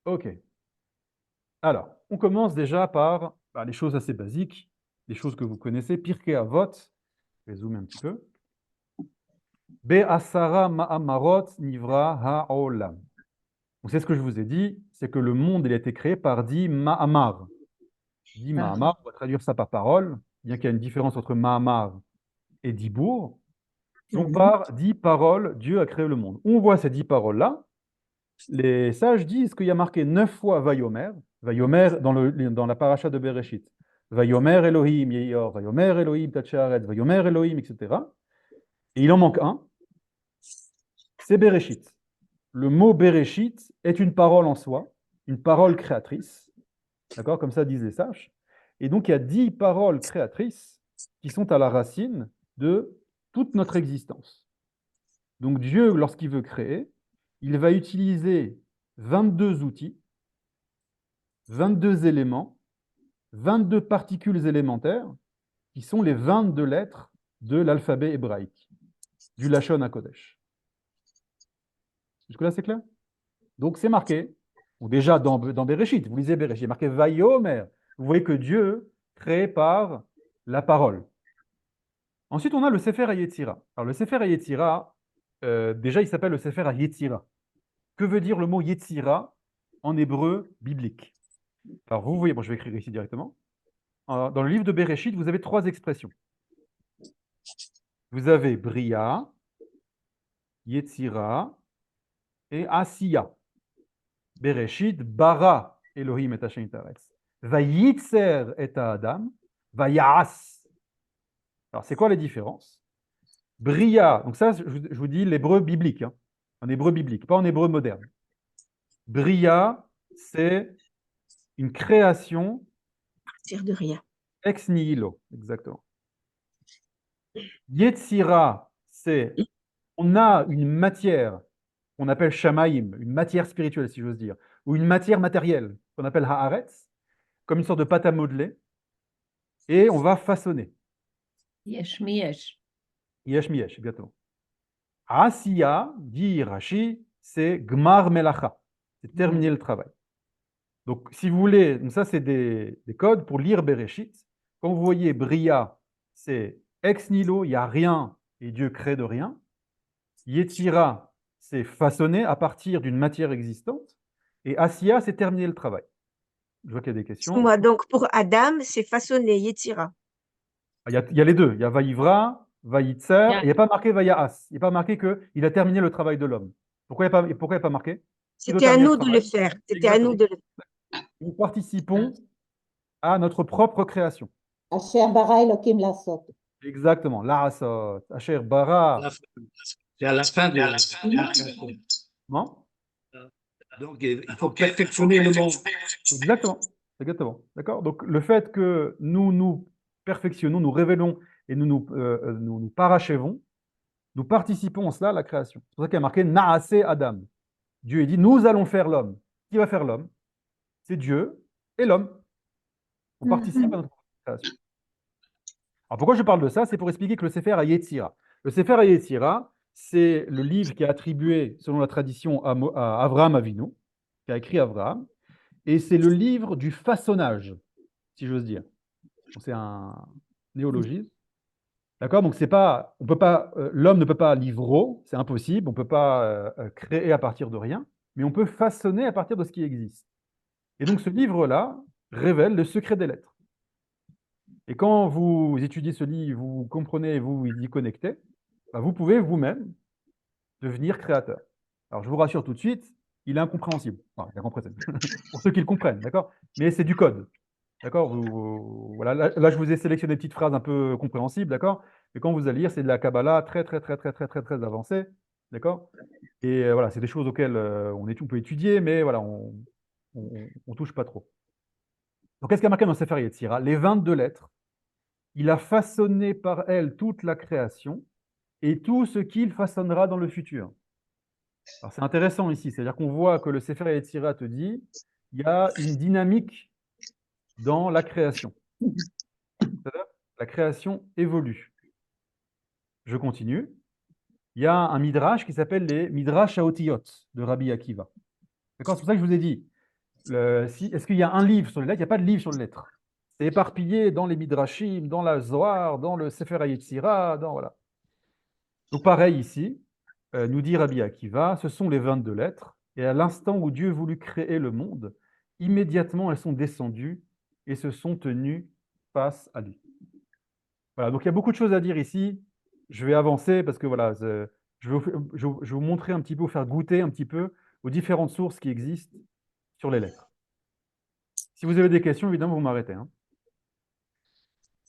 OK. Alors, on commence déjà par les choses assez basiques, les choses que vous connaissez. Pirkei Avot, je vais zoomer un petit peu. Be'asara ma'amarot nivra ha'olam. Donc, c'est ce que je vous ai dit, c'est que le monde il a été créé par 10 ma'amar. 10 ma'amar, on va traduire ça par parole, bien qu'il y ait une différence entre ma'amar et dibour. Donc, par 10 paroles, Dieu a créé le monde. On voit ces 10 paroles-là. Les sages disent qu'il y a marqué 9 fois Vayomer, Vayomer dans la paracha de Bereshit. Vayomer Elohim Yeyor, Vayomer Elohim Tacharet, Vayomer Elohim, etc. Et il en manque un, c'est Bereshit. Le mot Bereshit est une parole en soi, une parole créatrice. D'accord? Comme ça disent les sages. Et donc il y a 10 paroles créatrices qui sont à la racine de toute notre existence. Donc Dieu, lorsqu'il veut créer, il va utiliser 22 outils, 22 éléments, 22 particules élémentaires, qui sont les 22 lettres de l'alphabet hébraïque, du Lachon HaKodesh. Jusque-là, c'est clair? Donc, c'est marqué. Donc, déjà, dans Bereshit, vous lisez Bereshit, il est marqué Vayomer. Vous voyez que Dieu crée par la parole. Ensuite, on a le Sefer HaYetzira. Alors, le Sefer HaYetzira, déjà, il s'appelle le Sefer HaYetzira. Que veut dire le mot Yetzira en hébreu biblique? Alors, vous voyez, bon, je vais écrire ici directement. Dans le livre de Bereshit, vous avez 3 expressions. Vous avez Bria, Yetzira et Asiya. Bereshit bara Elohim et Hashem taretz. Vayitzer et Adam, vayas. Alors, c'est quoi les différences? Bria, donc ça, je vous dis l'hébreu biblique, hein, en hébreu biblique, pas en hébreu moderne. Bria, c'est une création Partir de rien. ex nihilo, exactement. Yetzira, c'est on a une matière qu'on appelle shamaïm, une matière spirituelle, si j'ose dire, ou une matière matérielle qu'on appelle haaretz, comme une sorte de pâte à modeler, et on va façonner. Yesh miyesh. Yesh miyesh, exactement. Asiya, dit Rashi, c'est gmar melacha, c'est terminer le travail. Donc, si vous voulez, donc ça, c'est des codes pour lire Bereshit. Quand vous voyez Bria, c'est ex nihilo, il n'y a rien et Dieu crée de rien. Yetzira, c'est façonner à partir d'une matière existante. Et Asiya, c'est terminer le travail. Je vois qu'il y a des questions. Moi, donc, pour Adam, c'est façonner, Yetzira. Il y a les deux. Il y a Vaïvra, Vaïtzer, et il n'y a pas marqué Vaïaas. Il n'y a pas marqué qu'il a terminé le travail de l'homme. Pourquoi il n'y a pas marqué? C'était à nous de le faire. C'était à nous de le faire. Nous participons à notre propre création. Asher bara Elohim lasot. Exactement. La'asot, Asher bara. C'est à la fin de Non? Donc, il faut perfectionner le monde. Exactement. Exactement. D'accord? Donc, le fait que nous nous perfectionnons, nous révélons et nous parachèvons, nous participons en cela à la création. C'est pour ça qu'il y a marqué Naase Adam. Dieu dit nous allons faire l'homme. Qui va faire l'homme? C'est Dieu et l'homme. On participe à notre création. Alors pourquoi je parle de ça? C'est pour expliquer que le Sefer HaYetzira. Le Sefer HaYetzira, c'est le livre qui est attribué, selon la tradition, à Avraham Avinu, qui a écrit Avraham, et c'est le livre du façonnage, si j'ose dire. C'est un néologisme. D'accord? Donc c'est pas, on peut pas, l'homme ne peut pas livrer, c'est impossible, on ne peut pas créer à partir de rien, mais on peut façonner à partir de ce qui existe. Et donc ce livre-là révèle le secret des lettres. Et quand vous étudiez ce livre, vous comprenez, vous y connectez, bah, vous pouvez vous-même devenir créateur. Alors je vous rassure tout de suite, il est incompréhensible. Enfin, il est incompréhensible. Pour ceux qui le comprennent, d'accord? Mais c'est du code. D'accord? Voilà, là, je vous ai sélectionné des petites phrases un peu compréhensibles, d'accord? Mais quand vous allez lire, c'est de la Kabbalah très, très, très, très, très, très, très avancée. D'accord? Et voilà, c'est des choses auxquelles on peut étudier, mais voilà, on touche pas trop. Donc, qu'est-ce qu'il y a marqué dans Sefer Yetzira? Les 22 lettres. Il a façonné par elles toute la création et tout ce qu'il façonnera dans le futur. Alors, c'est intéressant ici, c'est-à-dire qu'on voit que le Sefer Yetzira te dit il y a une dynamique dans la création. C'est-à-dire la création évolue. Je continue. Il y a un midrash qui s'appelle les Midrash Haotiyot de Rabbi Akiva. D'accord? C'est pour ça que je vous ai dit, est-ce qu'il y a un livre sur les lettres? Il n'y a pas de livre sur les lettres. C'est éparpillé dans les Midrashim, dans la Zohar, dans le Sefer HaYetzira, voilà. Donc pareil ici, nous dit Rabbi Akiva, ce sont les 22 lettres, et à l'instant où Dieu voulut créer le monde, immédiatement elles sont descendues et se sont tenues face à lui. Voilà, donc il y a beaucoup de choses à dire ici. Je vais avancer parce que voilà, je vais vous montrer un petit peu, vous faire goûter un petit peu aux différentes sources qui existent sur les lettres. Si vous avez des questions, évidemment, vous m'arrêtez. Hein.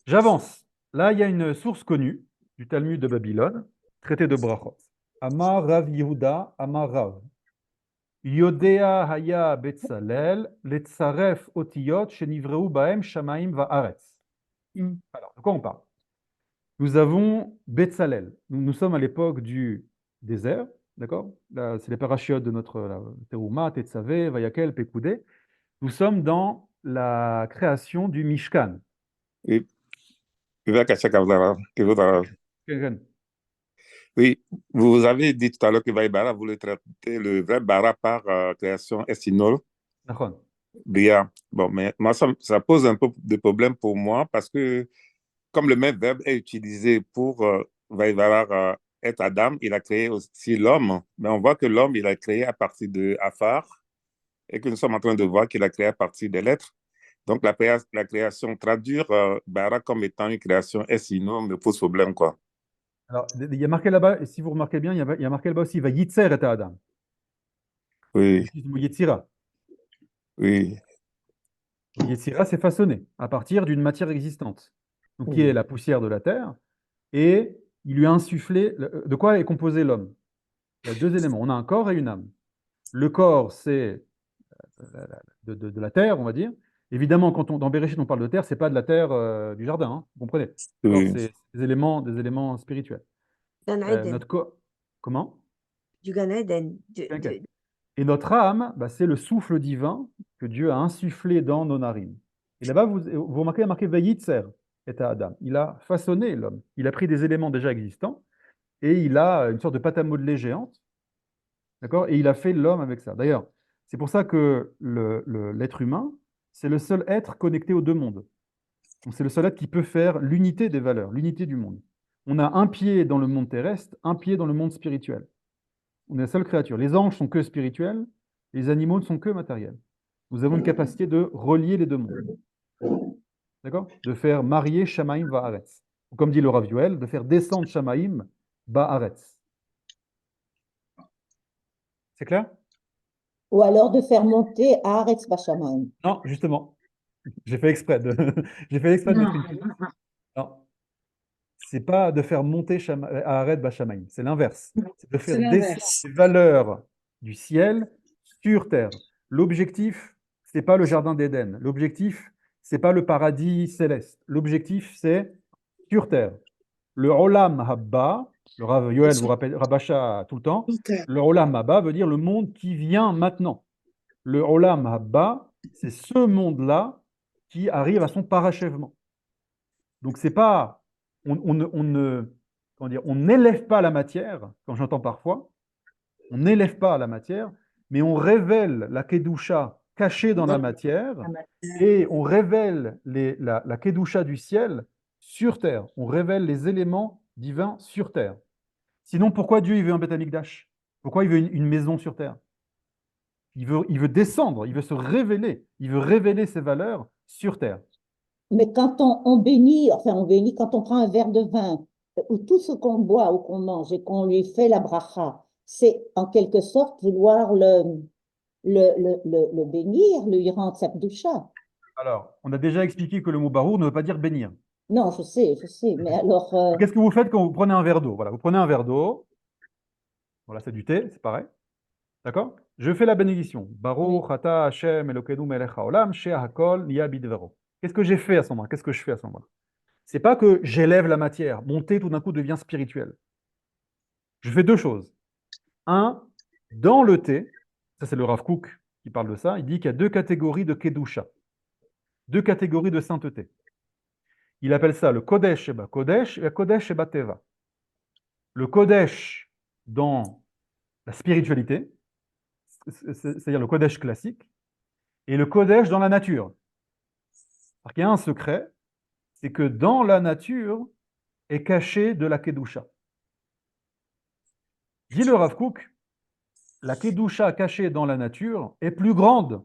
J'avance. Là, il y a une source connue du Talmud de Babylone, traité de Brachot. Amar Rav Yehuda, Amar Rav. Yodea haya betzalel, letzaref otiyot, shenivreu baem shamaim va'aretz. Alors, de quoi on parle? Nous avons Betzalel. Nous sommes à l'époque du désert, d'accord? C'est les parachiotes de notre Teruma, Tetzavé, Vayakel, Pekoudé. Nous sommes dans la création du Mishkan. Oui, oui, vous avez dit tout à l'heure que Vaïbara voulait traiter le vrai bara par création estinol. Bien. Bon, mais moi, ça pose un peu de problème pour moi parce que comme le même verbe est utilisé pour Vaïbara être Adam, il a créé aussi l'homme, mais on voit que l'homme, il a créé à partir de Afar et que nous sommes en train de voir qu'il a créé à partir des lettres. Donc, la création, traduire bara comme étant une création estinol me pose problème, quoi. Alors, il y a marqué là-bas, et si vous remarquez bien, il y a marqué là-bas aussi, va yitzer et Adam. On Oui, utilise le mot yetzira. oui, Donc, yetzira, c'est façonner à partir d'une matière existante, donc, qui est la poussière de la terre, et il lui a insufflé. De quoi est composé l'homme? Il y a deux éléments. On a un corps et une âme. Le corps, c'est de la terre, on va dire. Évidemment, dans Bereshit, on parle de terre, c'est pas de la terre du jardin, hein, vous comprenez? D'accord, oui. c'est des éléments spirituels. Gan Eden, Notre corps, comment? du Gan Eden. T'inquiète. Et notre âme, bah, c'est le souffle divin que Dieu a insufflé dans nos narines. Et là-bas, vous remarquez, il y a marqué Vayitzer et à Adam. Il a façonné l'homme. Il a pris des éléments déjà existants et il a une sorte de pâte à modeler géante. D'accord? Et il a fait l'homme avec ça. D'ailleurs, c'est pour ça que l'être humain, c'est le seul être connecté aux deux mondes. Donc, c'est le seul être qui peut faire l'unité des valeurs, l'unité du monde. On a un pied dans le monde terrestre, un pied dans le monde spirituel. On est la seule créature. Les anges sont que spirituels, les animaux ne sont que matériels. Nous avons une capacité de relier les deux mondes. D'accord? De faire marier Shamaim Va'aretz. Ou comme dit le Rav Yoel, de faire descendre Shamaim Ba'aretz. C'est clair? Ou alors de faire monter Haaretz Bashamayim. Non, justement. J'ai fait exprès de, j'ai fait exprès de mettre une faute. Non. C'est pas de faire monter Haaret Bashamaim. C'est l'inverse. C'est de faire C'est descendre l'inverse. les valeurs du ciel sur terre. L'objectif, c'est pas le jardin d'Éden. L'objectif, c'est pas le paradis céleste. L'objectif, c'est sur terre. Le Olam Habba, le Rav Yoel vous rappelle, Rabacha tout le temps, le Olam Habba veut dire le monde qui vient maintenant. Le Olam Habba, c'est ce monde-là qui arrive à son parachèvement. Donc, c'est pas, on ne, comment dire, on n'élève pas la matière, quand j'entends parfois, on n'élève pas la matière, mais on révèle la Kedusha cachée dans la matière et on révèle la Kedusha du ciel sur terre. On révèle les éléments divins sur terre. Sinon, pourquoi Dieu il veut un Beth Amikdash? Pourquoi il veut une maison sur terre? Il veut descendre, il veut se révéler, il veut révéler ses valeurs sur terre. Mais quand on bénit, enfin on bénit, quand on prend un verre de vin, ou tout ce qu'on boit ou qu'on mange et qu'on lui fait la bracha, c'est en quelque sorte vouloir le bénir, lui rendre sa kedusha. Alors, on a déjà expliqué que le mot barour ne veut pas dire bénir. Non, je sais, mais alors, Qu'est-ce que vous faites quand vous prenez un verre d'eau? Voilà, vous prenez un verre d'eau. Voilà, c'est du thé, c'est pareil. D'accord? Je fais la bénédiction. Baruch ata Hashem Elokeinu melech haolam she'hakol niya bidvaro. Qu'est-ce que j'ai fait à ce moment-là? Qu'est-ce que je fais à ce moment-là? C'est pas que j'élève la matière. Mon thé, tout d'un coup, devient spirituel. Je fais deux choses. Un, dans le thé, ça c'est le Rav Kook qui parle de ça, il dit qu'il y a deux catégories de kedusha, deux catégories de sainteté. Il appelle ça le Kodesh Sheba Kodesh et le Kodesh Sheba Teva. Le Kodesh dans la spiritualité, c'est-à-dire le Kodesh classique, et le Kodesh dans la nature. Alors qu'il y a un secret, c'est que dans la nature est caché de la Kedusha. Dit le Rav Kook, la Kedusha cachée dans la nature est plus grande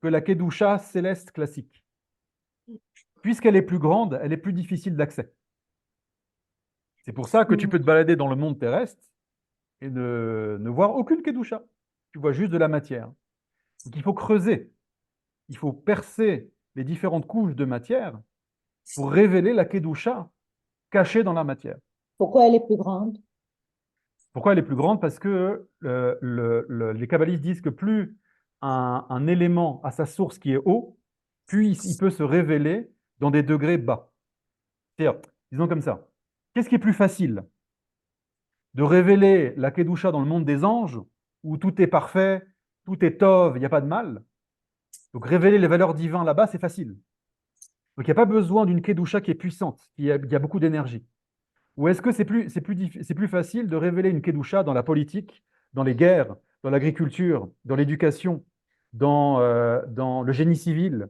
que la Kedusha céleste classique. Puisqu'elle est plus grande, elle est plus difficile d'accès. C'est pour ça que tu peux te balader dans le monde terrestre et ne voir aucune Kedusha. Tu vois juste de la matière. Donc il faut creuser. Il faut percer les différentes couches de matière pour révéler la Kedusha cachée dans la matière. pourquoi elle est plus grande? Pourquoi elle est plus grande? Parce que les kabbalistes disent que plus un élément a sa source qui est haut, plus il peut se révéler dans des degrés bas. C'est-à-dire, disons comme ça, qu'est-ce qui est plus facile? De révéler la Kedusha dans le monde des anges, où tout est parfait, tout est tov, il n'y a pas de mal. Donc révéler les valeurs divines là-bas, c'est facile. Donc il n'y a pas besoin d'une Kedusha qui est puissante, qui a beaucoup d'énergie. Ou est-ce que c'est plus facile de révéler une Kedusha dans la politique, dans les guerres, dans l'agriculture, dans l'éducation, dans le génie civil,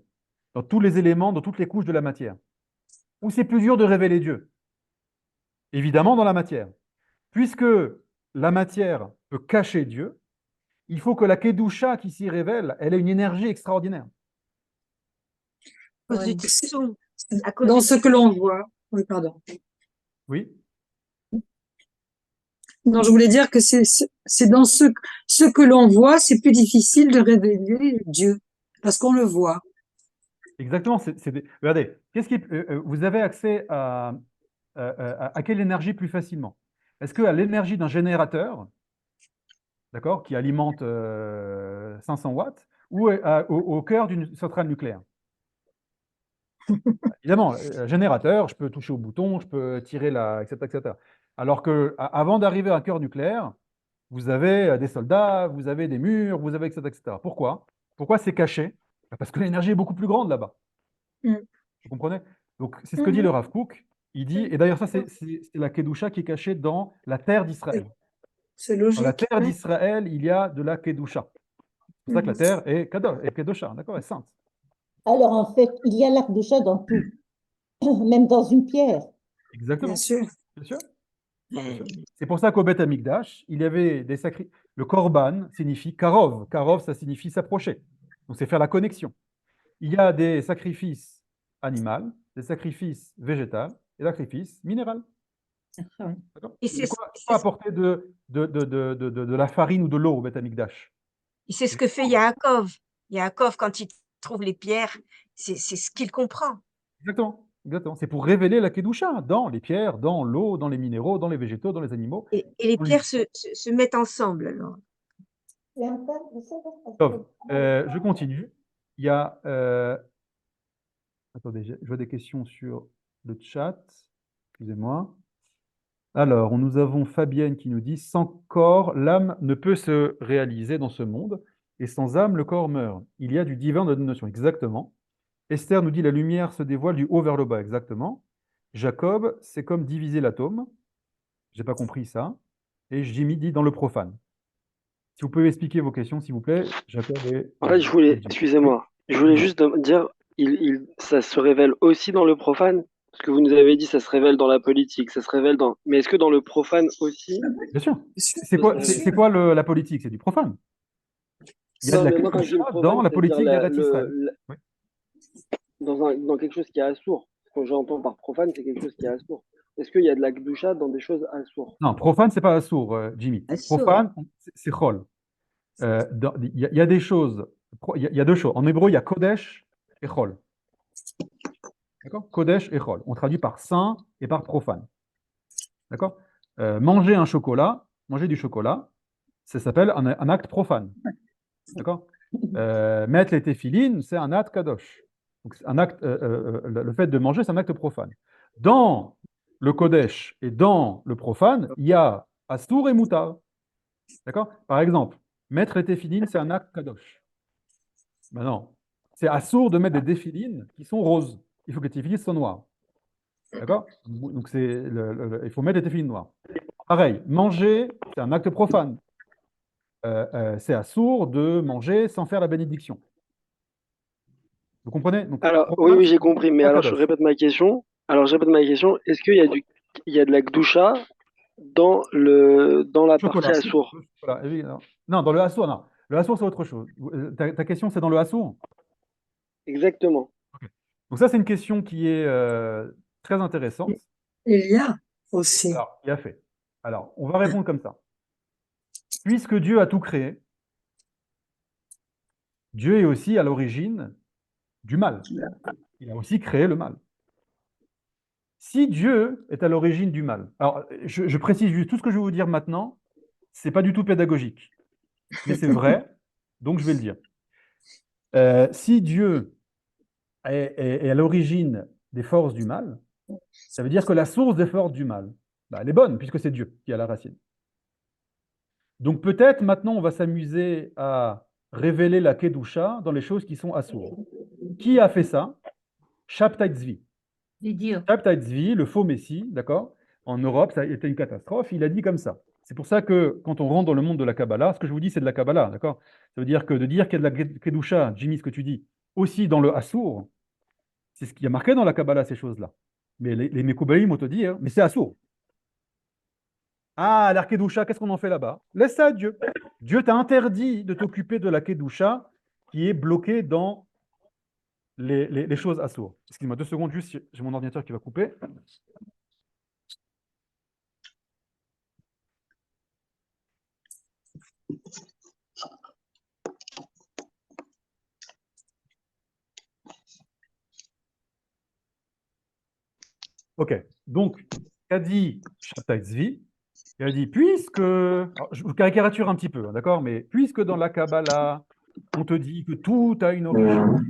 dans tous les éléments, dans toutes les couches de la matière? Ou c'est plus dur de révéler Dieu? Évidemment dans la matière. Puisque la matière peut cacher Dieu, il faut que la Kedusha qui s'y révèle, elle ait une énergie extraordinaire. À cause du tissou, à cause Dans du ce que l'on voit. Oui, pardon. Oui? Non, je voulais dire que c'est dans ce que l'on voit, c'est plus difficile de révéler Dieu, parce qu'on le voit. Exactement. Regardez, vous avez accès à quelle énergie plus facilement? Est-ce qu'à l'énergie d'un générateur, d'accord, qui alimente 500 watts, ou au cœur d'une centrale nucléaire? Évidemment, générateur, je peux toucher au bouton, je peux tirer etc., etc. Alors que avant d'arriver à un cœur nucléaire, vous avez des soldats, vous avez des murs, vous avez etc., etc. Pourquoi? Pourquoi c'est caché? Parce que l'énergie est beaucoup plus grande là-bas. Mm. Vous comprenez? Donc, c'est ce que dit le Rav Kook. Il dit, et d'ailleurs, ça, c'est la Kedusha qui est cachée dans la terre d'Israël. C'est Dans la logique. terre d'Israël, il y a de la Kedusha. C'est pour ça que la terre est Kedusha, d'accord, est sainte. Alors, en fait, il y a l'arc de chat dans tout, même dans une pierre. Exactement. Bien sûr. Bien sûr. Bien sûr. C'est pour ça qu'au Beth Amikdash, il y avait des sacrifices. Le korban signifie karov. Karov, ça signifie s'approcher. Donc, c'est faire la connexion. Il y a des sacrifices animaux, des sacrifices végétaux et des sacrifices minéraux. D'accord. Et C'est quoi apporter de la farine ou de l'eau au Beth Amikdash? c'est ce que fait Yaakov. Yaakov, quand il trouve les pierres, c'est ce qu'il comprend. Exactement. Exactement. C'est pour révéler la Kedusha dans les pierres, dans l'eau, dans les minéraux, dans les végétaux, dans les animaux. Et les dans les- pierres se mettent ensemble alors. Tov. Je continue. Il y a. Attendez, je vois des questions sur le chat. Excusez-moi. Alors, nous avons Fabienne qui nous dit: sans corps, l'âme ne peut se réaliser dans ce monde, et sans âme, le corps meurt. Il y a du divin dans la notion. Exactement. Esther nous dit: la lumière se dévoile du haut vers le bas. Exactement. Jacob, c'est comme diviser l'atome. J'ai pas compris ça. Et Jimmy dit: dans le profane. Si vous pouvez expliquer vos questions, s'il vous plaît, Jacob et. En fait, je voulais, Jimmy. excusez-moi, je voulais juste dire, ça se révèle aussi dans le profane, parce que vous nous avez dit ça se révèle dans la politique, ça se révèle dans, mais est-ce que dans le profane aussi, Bien sûr. ça C'est quoi, se c'est révèle? c'est quoi la politique? C'est du profane. Il y a de Non, la mais moi quand je dis le kedusha profane, dans la c'est-à-dire politique d'Eretz Israël. Oui. dans quelque chose qui est assourd. Ce que j'entends par profane, c'est quelque chose qui est assourd. Est-ce qu'il y a de la kedusha dans des choses assourd? Non, profane, c'est pas assour, Jimmy. Assour. Profane, c'est chol. Il y a des choses. Il y a deux choses. En hébreu, il y a kodesh et chol. D'accord? Kodesh et chol. On traduit par saint et par profane. D'accord? Manger du chocolat, ça s'appelle un acte profane. D'accord? Mettre les téphilines, c'est un acte kadosh. Donc, un acte, le fait de manger, c'est un acte profane. Dans le Kodesh et dans le profane, il y a Astur et Moutar. D'accord? Par exemple, mettre les téphilines, c'est un acte kadosh. Maintenant, c'est Astur de mettre des téphilines qui sont roses. Il faut que les téphilines soient noires. D'accord? Donc, il faut mettre des téphilines noires. Pareil, manger, c'est un acte profane. C'est Astur de manger sans faire la bénédiction. Vous comprenez? Donc, Alors, profane, oui, c'est j'ai compris, mais pas alors je kadosh. répète ma question. Est-ce qu'il y a il y a de la kedusha dans la partie Chocolat. assour? Chocolat, évidemment. Non, dans le Hassour, non. Le Hassour, c'est autre chose. Ta question, c'est dans le Hassour? Exactement. Ok. Donc ça, c'est une question qui est très intéressante. Il y a aussi. Alors, il a fait. Alors, on va répondre comme ça. Puisque Dieu a tout créé, Dieu est aussi à l'origine du mal. Il a aussi créé le mal. Si Dieu est à l'origine du mal, alors je précise juste, tout ce que je vais vous dire maintenant, c'est pas du tout pédagogique, mais c'est vrai, donc je vais le dire. Si Dieu est à l'origine des forces du mal, ça veut dire que la source des forces du mal, bah, elle est bonne, puisque c'est Dieu qui a la racine. Donc peut-être maintenant, on va s'amuser à révéler la Kedusha dans les choses qui sont assourdes. Qui a fait ça? Shabtai Tzvi. Dieu. Shabtai Tzvi, le faux messie, d'accord? En Europe, ça a été une catastrophe. Il a dit comme ça. C'est pour ça que quand on rentre dans le monde de la Kabbalah, ce que je vous dis, c'est de la Kabbalah, d'accord? Ça veut dire que de dire qu'il y a de la Kedusha, Jimmy, ce que tu dis, aussi dans le Assour, c'est ce qui a marqué dans la Kabbalah, ces choses-là. Mais les Mekoubaïm vont te dire, mais c'est Assour. Ah, la Kedusha, qu'est-ce qu'on en fait là-bas? Laisse ça à Dieu. Dieu t'a interdit de t'occuper de la Kedusha qui est bloquée dans les choses Assour. Excuse-moi 2 secondes, juste, j'ai mon ordinateur qui va couper. Ok, donc, qu'a dit Shabtai Tzvi? Il a dit, puisque, alors, je vous caricature un petit peu, hein, d'accord, mais puisque dans la Kabbalah, on te dit que tout a une origine,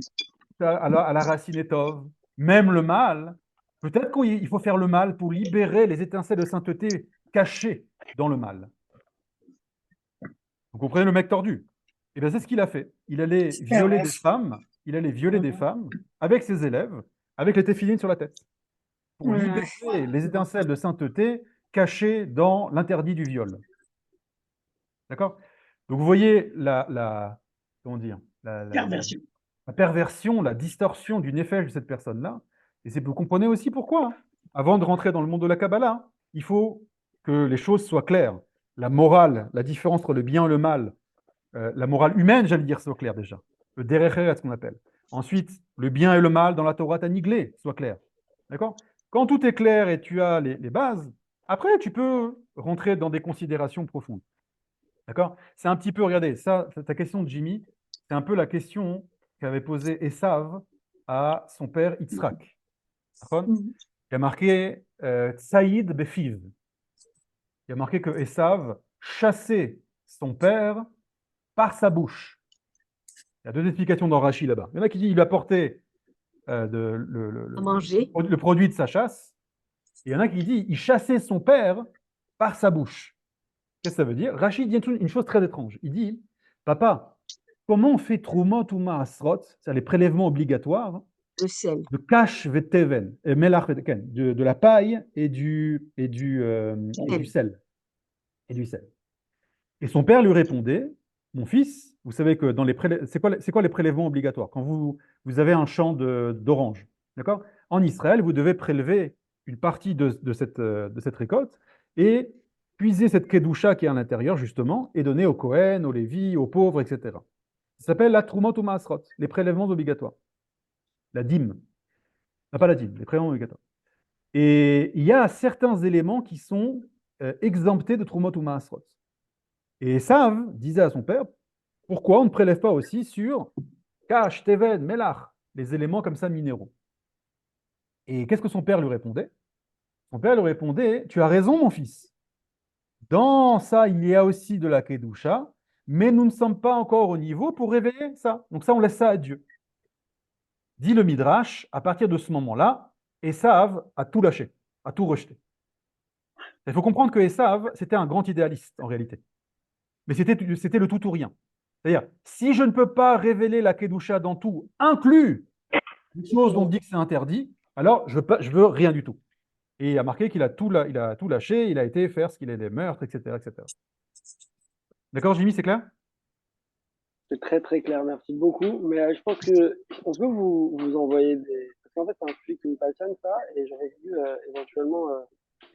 à la racine est Tov, même le mal, peut-être qu'il faut faire le mal pour libérer les étincelles de sainteté cachées dans le mal. Vous comprenez le mec tordu? Et bien c'est ce qu'il a fait. Il allait violer des femmes, avec ses élèves, avec les téphilines sur la tête, pour libérer les étincelles de sainteté cachées dans l'interdit du viol. D'accord? Donc vous voyez comment dire, Perversion. la perversion, la distorsion du nefesh de cette personne-là. Et vous comprenez aussi pourquoi. Hein. Avant de rentrer dans le monde de la Kabbalah, il faut que les choses soient claires. La morale, la différence entre le bien et le mal, la morale humaine, j'allais dire, soit claire déjà. Le derech, ce qu'on appelle. Ensuite, le bien et le mal dans la Torah Taniglé, soit clair. D'accord? Quand tout est clair et tu as les bases, après, tu peux rentrer dans des considérations profondes. D'accord? C'est un petit peu, regardez, ça, ta question de Jimmy, c'est un peu la question qu'avait posée Esav à son père Yitzhak. D'accord? Il a marqué Tsaïd Befiv. Il a marqué que Esav chassait son père par sa bouche. Il y a deux explications dans Rashi là-bas. Il y en a qui disent qu'il lui a porté À manger. le produit de sa chasse. Et il y en a qui disent qu'il chassait son père par sa bouche. Qu'est-ce que ça veut dire? Rashi dit une chose très étrange. Il dit, papa, comment on fait Trumot ou Maasrot, c'est-à-dire les prélèvements obligatoires, Le sel. de Kash Veteven, et Melach Veteken, de la paille et du sel. Et du sel. Et son père lui répondait, mon fils, vous savez que dans les c'est quoi les prélèvements obligatoires? Quand vous avez un champ d'oranges, d'accord? En Israël, vous devez prélever une partie de cette récolte et puiser cette kedusha qui est à l'intérieur, justement, et donner aux Kohen, aux Lévi, aux pauvres, etc. Ça s'appelle la Trumot ou Maasrot, les prélèvements obligatoires. La dîme. Non, pas la dîme, les prélèvements obligatoires. Et il y a certains éléments qui sont exemptés de Trumot ou Maasrot. Et Esav disait à son père, pourquoi on ne prélève pas aussi sur Kash, Teven, Melach, les éléments comme ça minéraux? Et qu'est-ce que son père lui répondait? Son père lui répondait, tu as raison mon fils. Dans ça, il y a aussi de la Kedusha, mais nous ne sommes pas encore au niveau pour révéler ça. Donc ça, on laisse ça à Dieu. Dit le Midrash, à partir de ce moment-là, Esav a tout lâché, a tout rejeté. Il faut comprendre que Esav, c'était un grand idéaliste en réalité. Mais c'était le tout ou rien. C'est-à-dire, si je ne peux pas révéler la Kedusha dans tout, inclus une chose dont on dit que c'est interdit, alors je veux rien du tout. Et il a marqué qu'il a tout lâché, il a été faire ce qu'il est des meurtres, etc. etc. D'accord, Jimmy, c'est clair? C'est très très clair, merci beaucoup. Mais je pense que on peut vous envoyer des. Parce qu'en fait, c'est un sujet qui me passionne ça, et j'aurais voulu éventuellement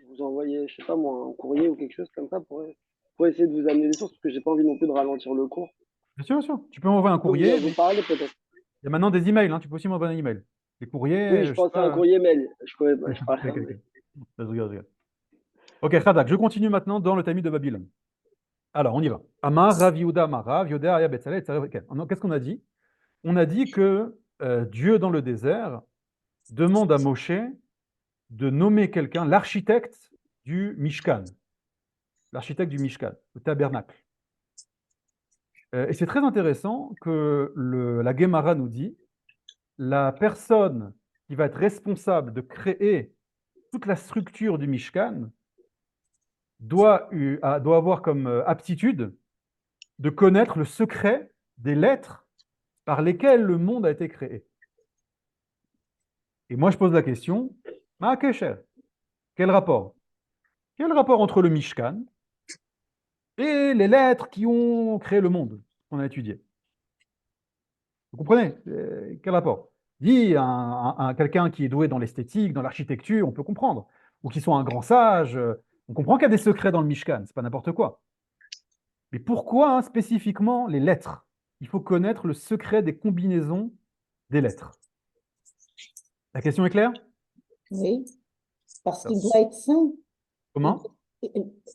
vous envoyer, je sais pas moi, un courrier ou quelque chose comme ça pour essayer de vous amener des sources, parce que j'ai pas envie non plus de ralentir le cours. Bien sûr, bien sûr. Tu peux m'envoyer un courrier. Vous parler peut-être. Il y a maintenant des emails, hein. Tu peux aussi m'envoyer un email. Les courriers. Oui, je pensais à un courrier mail. Je pourrais. Je parlais. Ok. Je regarde. Ok, Khadak, je continue maintenant dans le Talmud de Babylone. Alors, on y va. Amar, Rav Yehuda, Amar, Rav, Yoda, Aya, Betzalel, etc. Qu'est-ce qu'on a dit? On a dit que Dieu, dans le désert, demande à Moshe de nommer quelqu'un, l'architecte du Mishkan. L'architecte du Mishkan, le tabernacle. Et c'est très intéressant que la Gemara nous dit la personne qui va être responsable de créer toute la structure du Mishkan doit avoir comme aptitude de connaître le secret des lettres par lesquelles le monde a été créé. Et moi, je pose la question, quel rapport? Quel rapport entre le Mishkan et les lettres qui ont créé le monde qu'on a étudié? Vous comprenez? Quel rapport? Dit quelqu'un qui est doué dans l'esthétique, dans l'architecture, on peut comprendre. Ou qui soit un grand sage, on comprend qu'il y a des secrets dans le Mishkan, c'est pas n'importe quoi. Mais pourquoi spécifiquement les lettres? Il faut connaître le secret des combinaisons des lettres. La question est claire? Oui, parce qu'il doit être saint. Comment?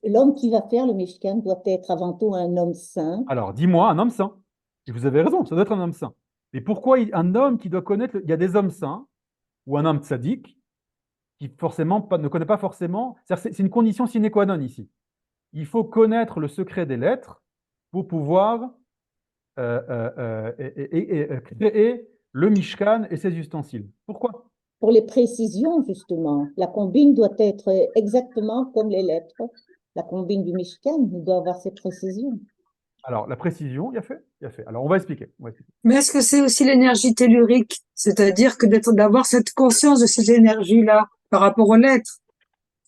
L'homme qui va faire le Mishkan doit être avant tout un homme saint. Alors, dis-moi, un homme saint. Et vous avez raison, ça doit être un homme saint. Mais pourquoi un homme qui doit connaître... Il y a des hommes saints, ou un homme tzaddik, qui forcément ne connaît pas forcément... C'est une condition sine qua non ici. Il faut connaître le secret des lettres pour pouvoir créer le Mishkan et ses ustensiles. Pourquoi? Pour les précisions, justement. La combine doit être exactement comme les lettres. La combine du Mishkan doit avoir ses précisions. Alors, la précision, il y a fait, il y a fait. Alors, on va expliquer. Mais est-ce que c'est aussi l'énergie tellurique? C'est-à-dire que d'avoir cette conscience de cette énergie-là par rapport aux lettres?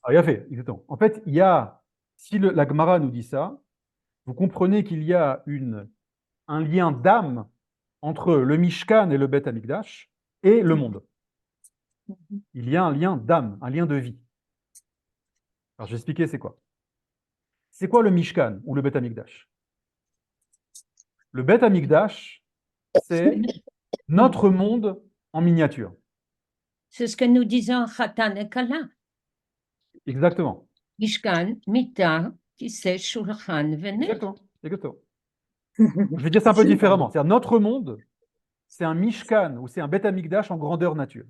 Alors, il y a fait, exactement. En fait, il y a, si la Gemara nous dit ça, vous comprenez qu'il y a un lien d'âme entre le Mishkan et le Beth Amikdash et le monde. Il y a un lien d'âme, un lien de vie. Alors, je vais expliquer c'est quoi. C'est quoi le Mishkan ou le Beth Amikdash? Le Beth Amikdash, c'est notre monde en miniature. C'est ce que nous disons Khatan et Kala. Exactement. Mishkan, Mita, Kissé, Shulchan, Venet. Exactement. Exactement. Je vais dire ça un peu différemment. C'est-à-dire notre monde, c'est un Mishkan ou c'est un Beth Amikdash en grandeur nature.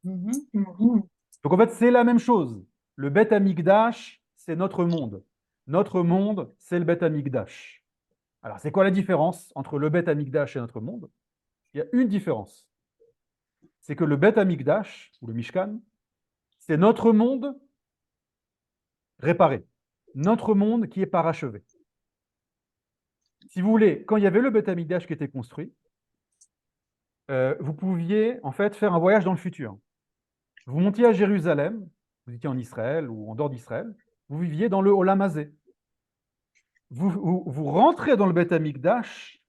Donc en fait, c'est la même chose. Le Beth Amikdash, c'est notre monde. Notre monde, c'est le Beth Amikdash. Alors, c'est quoi la différence entre le Beth Amikdash et notre monde? Il y a une différence. C'est que le Beth Amikdash, ou le Mishkan, c'est notre monde réparé. Notre monde qui est parachevé. Si vous voulez, quand il y avait le Beth Amikdash qui était construit, vous pouviez en fait faire un voyage dans le futur. Vous montiez à Jérusalem, vous étiez en Israël ou en dehors d'Israël, vous viviez dans le Olam Hazé. Vous rentrez dans le Beth Amikdash,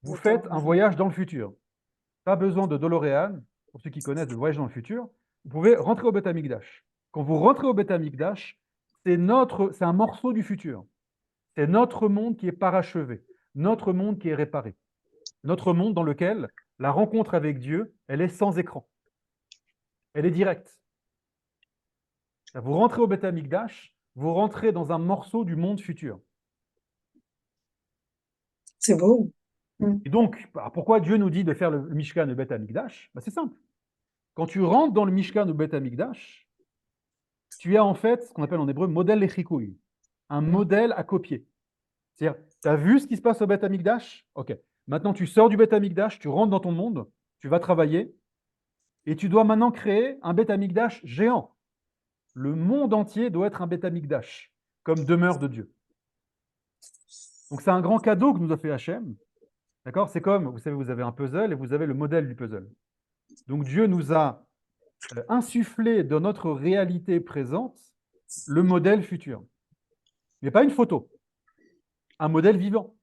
vous faites un voyage dans le futur. Pas besoin de DeLorean, pour ceux qui connaissent le voyage dans le futur, vous pouvez rentrer au Beth Amikdash. Quand vous rentrez au Beth Amikdash, c'est un morceau du futur. C'est notre monde qui est parachevé, notre monde qui est réparé, notre monde dans lequel la rencontre avec Dieu, elle est sans écran. Elle est directe. Vous rentrez au Beth Amikdash, vous rentrez dans un morceau du monde futur. C'est beau. Et donc, pourquoi Dieu nous dit de faire le Mishkan et le Beth Amikdash? C'est simple. Quand tu rentres dans le Mishkan ou le Beth Amikdash, tu as en fait ce qu'on appelle en hébreu modèle lechikouï, un modèle à copier. C'est-à-dire, tu as vu ce qui se passe au Beth Amikdash? Ok. Maintenant, tu sors du Beth Amikdash, tu rentres dans ton monde, tu vas travailler, et tu dois maintenant créer un Beth Amikdash géant. Le monde entier doit être un Beth Amikdash, comme demeure de Dieu. Donc, c'est un grand cadeau que nous a fait Hachem. D'accord? C'est comme, vous savez, vous avez un puzzle et vous avez le modèle du puzzle. Donc, Dieu nous a insufflé dans notre réalité présente le modèle futur. Mais pas une photo, un modèle vivant.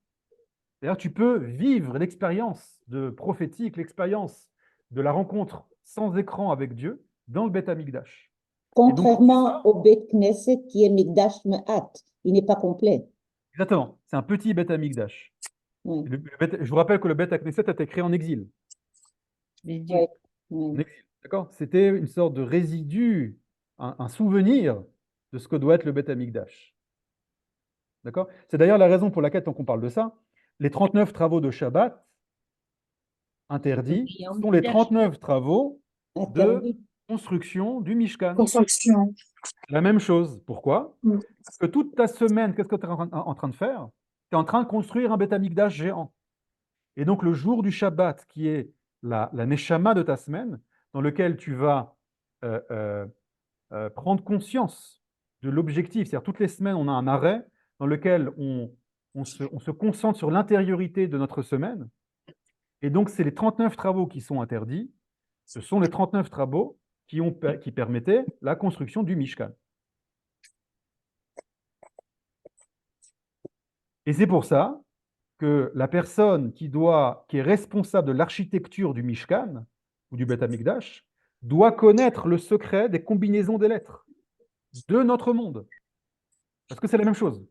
C'est-à-dire, tu peux vivre l'expérience de prophétique, l'expérience de la rencontre sans écran avec Dieu dans le Beth Amikdash. Contrairement au Beth Knesset qui est Mikdash Me'at, il n'est pas complet. Exactement, c'est un petit Beth Amikdash. Oui. Je vous rappelle que le Beth Knesset a été créé en exil. Oui. En exil, d'accord? C'était une sorte de résidu, un souvenir de ce que doit être le Beth Amikdash. D'accord? C'est d'ailleurs la raison pour laquelle, tant qu'on parle de ça, les 39 travaux de Shabbat interdits sont les 39 travaux de construction du Mishkan. Construction. La même chose. Pourquoi? Parce que toute ta semaine, qu'est-ce que tu es en train de faire? Tu es en train de construire un Beth Amikdash géant. Et donc, le jour du Shabbat, qui est la Neshama de ta semaine, dans lequel tu vas prendre conscience de l'objectif. C'est-à-dire, toutes les semaines, on a un arrêt dans lequel on se concentre sur l'intériorité de notre semaine. Et donc, c'est les 39 travaux qui sont interdits. Ce sont les 39 travaux qui permettaient la construction du Mishkan. Et c'est pour ça que la personne qui est responsable de l'architecture du Mishkan ou du Beth Amikdash doit connaître le secret des combinaisons des lettres de notre monde. Parce que c'est la même chose.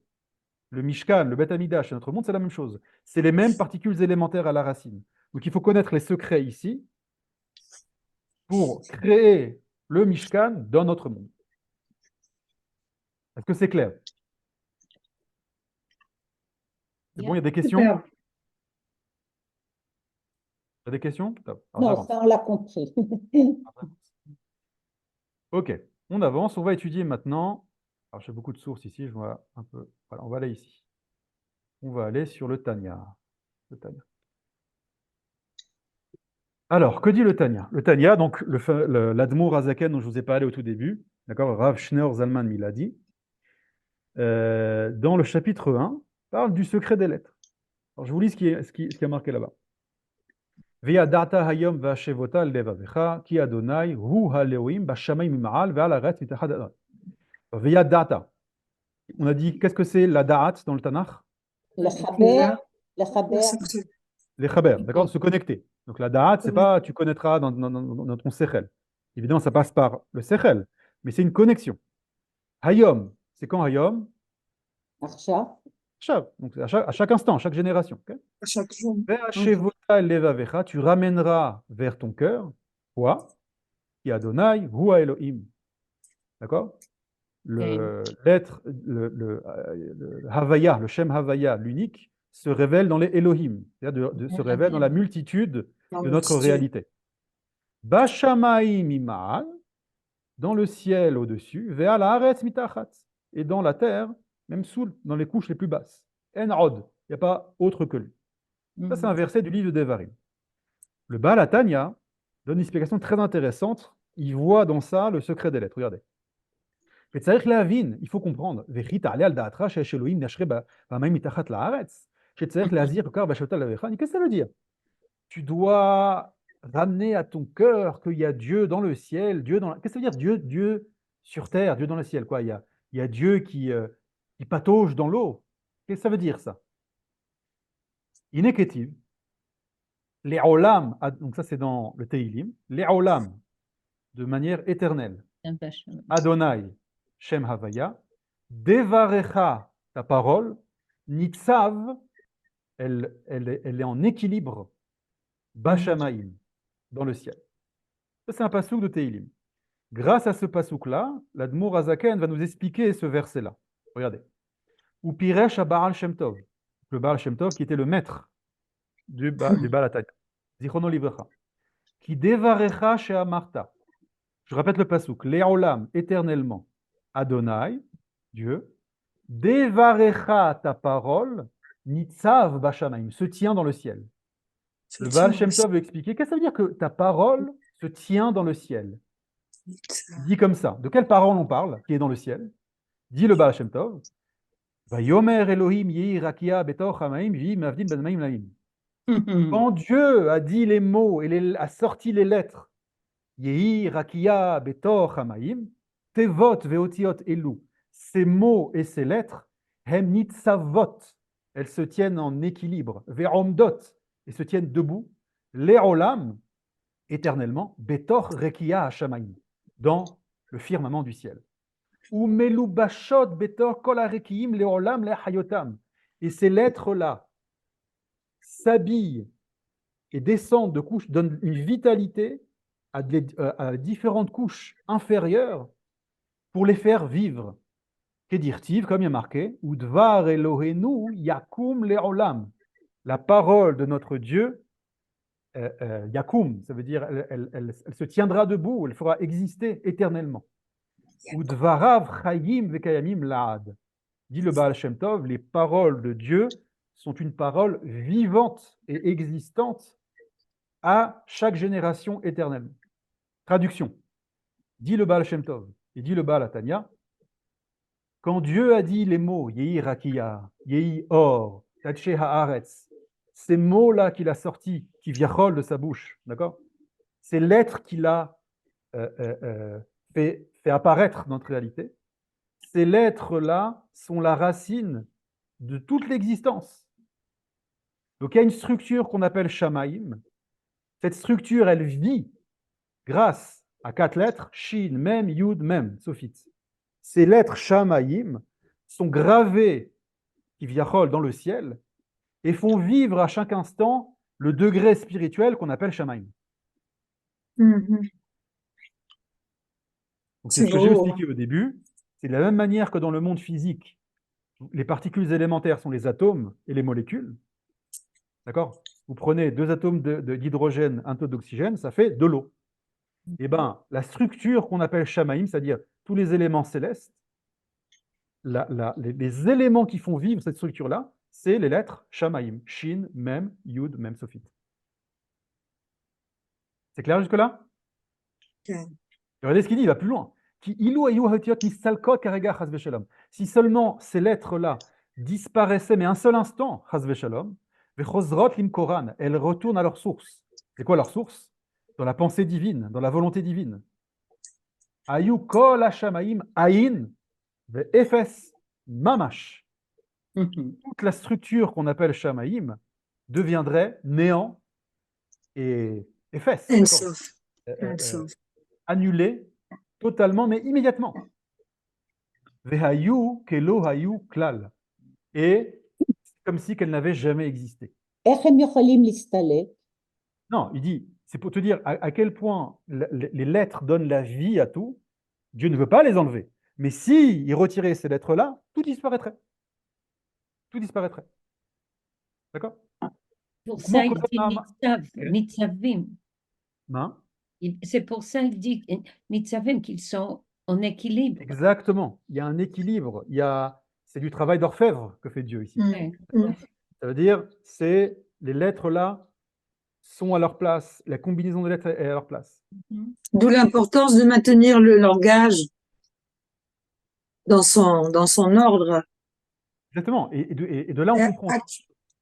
Le Mishkan, le Beth Amikdash et notre monde, c'est la même chose. C'est les mêmes particules élémentaires à la racine. Donc il faut connaître les secrets ici pour créer le Mishkan dans notre monde. Est-ce que c'est clair? C'est bon, il y a des questions? Superbe. Il y a des questions? Top. Alors, Non, j'avance. ça, on l'a compris. Ok, on avance. On va étudier maintenant. Alors, j'ai beaucoup de sources ici. Je vois un peu. Voilà, on va aller ici. On va aller sur le Tanya. Le Tanya. Alors, que dit le Tanya? Le Tanya, donc l'Admour Azaken dont je vous ai parlé au tout début, d'accord, Rav Schneur Zalman Miladi, dans le chapitre 1, parle du secret des lettres. Alors, je vous lis ce qui est marqué là-bas. V'yadata hayom v'ashevota levavecha ki Adonai hu ha'Elohim b'shamayim mima'al ve'al haaretz mitachad ha'aretz. V'yadata. On a dit, qu'est-ce que c'est la da'at dans le Tanakh? Le chaber, le chaber, Les chaber, d'accord? Se connecter. Donc la da'at, c'est pas tu connaîtras dans ton sechel. Évidemment, ça passe par le sechel, mais c'est une connexion. Hayom, c'est quand Hayom? Arsha, Shav. Donc à chaque instant, à chaque génération. Ok. À chaque jour. Ve'ashevota levavecha, tu ramèneras vers ton cœur, quoi? Qui Adonai, hu Elohim. D'accord? L'être, le Havaya, le Shem Havaya, l'unique, se révèle dans les Elohim, c'est-à-dire se révèle dans la multitude de notre réalité. Bashamaim ima'al, dans le ciel au-dessus, ve'al haaretz mitachat, et dans la terre, même dans les couches les plus basses. En od, il n'y a pas autre que lui. Ça, c'est un verset du livre de Devarim. Le Baal HaTanya donne une explication très intéressante. Il voit dans ça le secret des lettres. Regardez. Il faut comprendre. Qu'est-ce que ça veut dire? Tu dois ramener à ton cœur qu'il y a Dieu dans le ciel, Dieu dans Qu'est-ce que ça veut dire Dieu, Dieu sur terre, Dieu dans le ciel, quoi? Il y a Dieu qui patauge dans l'eau. Qu'est-ce que ça veut dire ça? Ineketiv. Les olam, donc ça c'est dans le Teilim, les olam, de manière éternelle. Adonai, Shem Havaya, Devarecha, ta parole, Nitzav, elle est en équilibre, Bashamaim, dans le ciel. Ça, c'est un pasouk de Teilim. Grâce à ce pasouk-là, l'Admour Azaken va nous expliquer ce verset-là. Regardez. Ou Piresh à Baal Shem Tov, le Baal Shem Tov qui était le maître du Baal HaTanya. Zichrono Livrecha. Qui Devarecha Shea Marta. Je répète le pasouk. Le'olam, éternellement. Adonai, Dieu. Devarecha, ta parole. Nitzav Bashamaim, se tient dans le ciel. Le Baal Shem Tov veut expliquer. Qu'est-ce que ça veut dire que ta parole se tient dans le ciel? Dit comme ça. De quelle parole on parle qui est dans le ciel? Dit le Baal Shem Tov. Vayomer Elohim yehi rakia betoch hamaim vi mavdim ben maim laim. Quand Dieu a dit les mots et a sorti les lettres, Yehi rakia betoch hamaim, tevot veotiot elu, ces mots et ces lettres, hem nitzavot, elles se tiennent en équilibre, ve'omdot, et se tiennent debout, le'olam, éternellement, betoch rekia hashamaim, dans le firmament du ciel. Ou melubashot betoch kol harekiim le'olam le'hayotam, et ces lettres-là s'habillent et descendent de couches, donnent une vitalité à différentes couches inférieures pour les faire vivre. Kedirtiv, comme il y a marqué, Udvar Elohenu Yakum Le'olam. La parole de notre Dieu, Yakum, ça veut dire elle se tiendra debout, elle fera exister éternellement. Udvarav Chayim Vekayamim Laad. Dit le Baal Shem Tov, les paroles de Dieu sont une parole vivante et existante à chaque génération éternellement. Traduction. Dit le Baal Shem Tov et dit le Baal HaTanya, quand Dieu a dit les mots Yehi Rakia, Yehi Or, Tatshe Haaretz, ces mots-là qu'il a sortis, qui viachol de sa bouche, d'accord? Ces lettres qu'il a fait apparaître dans notre réalité, ces lettres-là sont la racine de toute l'existence. Donc il y a une structure qu'on appelle Shamaim. Cette structure, elle vit grâce à 4 lettres, Shin, Mem, Yud, Mem, Sophit. Ces lettres Shamaim sont gravées, Kivyachol, dans le ciel, et font vivre à chaque instant le degré spirituel qu'on appelle Shamaim. Donc c'est ce que j'ai expliqué au début. C'est de la même manière que dans le monde physique, Les particules élémentaires sont les atomes et les molécules. D'accord? Vous prenez 2 atomes d'hydrogène, un taux d'oxygène, ça fait de l'eau. Eh bien, la structure qu'on appelle Shamaïm, c'est-à-dire tous les éléments célestes, les éléments qui font vivre cette structure-là, c'est les lettres Shamaïm. Shin, Mem, Yud, Mem, Sophit. C'est clair jusque-là? Clair. Regardez ce qu'il dit, il va plus loin. Si seulement ces lettres-là disparaissaient, mais un seul instant, elles retournent à leur source. C'est quoi leur source? Dans la pensée divine, dans la volonté divine. Ayu kol hashamaim ayin ve'efes mamash. Toute la structure qu'on appelle shamaim deviendrait néant et efes. Ensof. Ensof. Annulée totalement, mais immédiatement. Vehayu kelo hayu klal. Et c'est comme si qu'elle n'avait jamais existé. איך הם יכולים להסתלק? Non, il dit, c'est pour te dire à quel point les lettres donnent la vie à tout. Dieu ne veut pas les enlever. Mais si il retirait ces lettres-là, tout disparaîtrait. Tout disparaîtrait. D'accord? Pour ça, il dit nitzavim. Hein? C'est pour ça qu'il dit nitzavim, qu'ils sont en équilibre. Exactement. Il y a un équilibre. C'est du travail d'orfèvre que fait Dieu ici. Ça veut dire, c'est les lettres-là sont à leur place. La combinaison de lettres est à leur place. D'où l'importance de maintenir le langage dans son ordre. Exactement. Et de là, on comprend.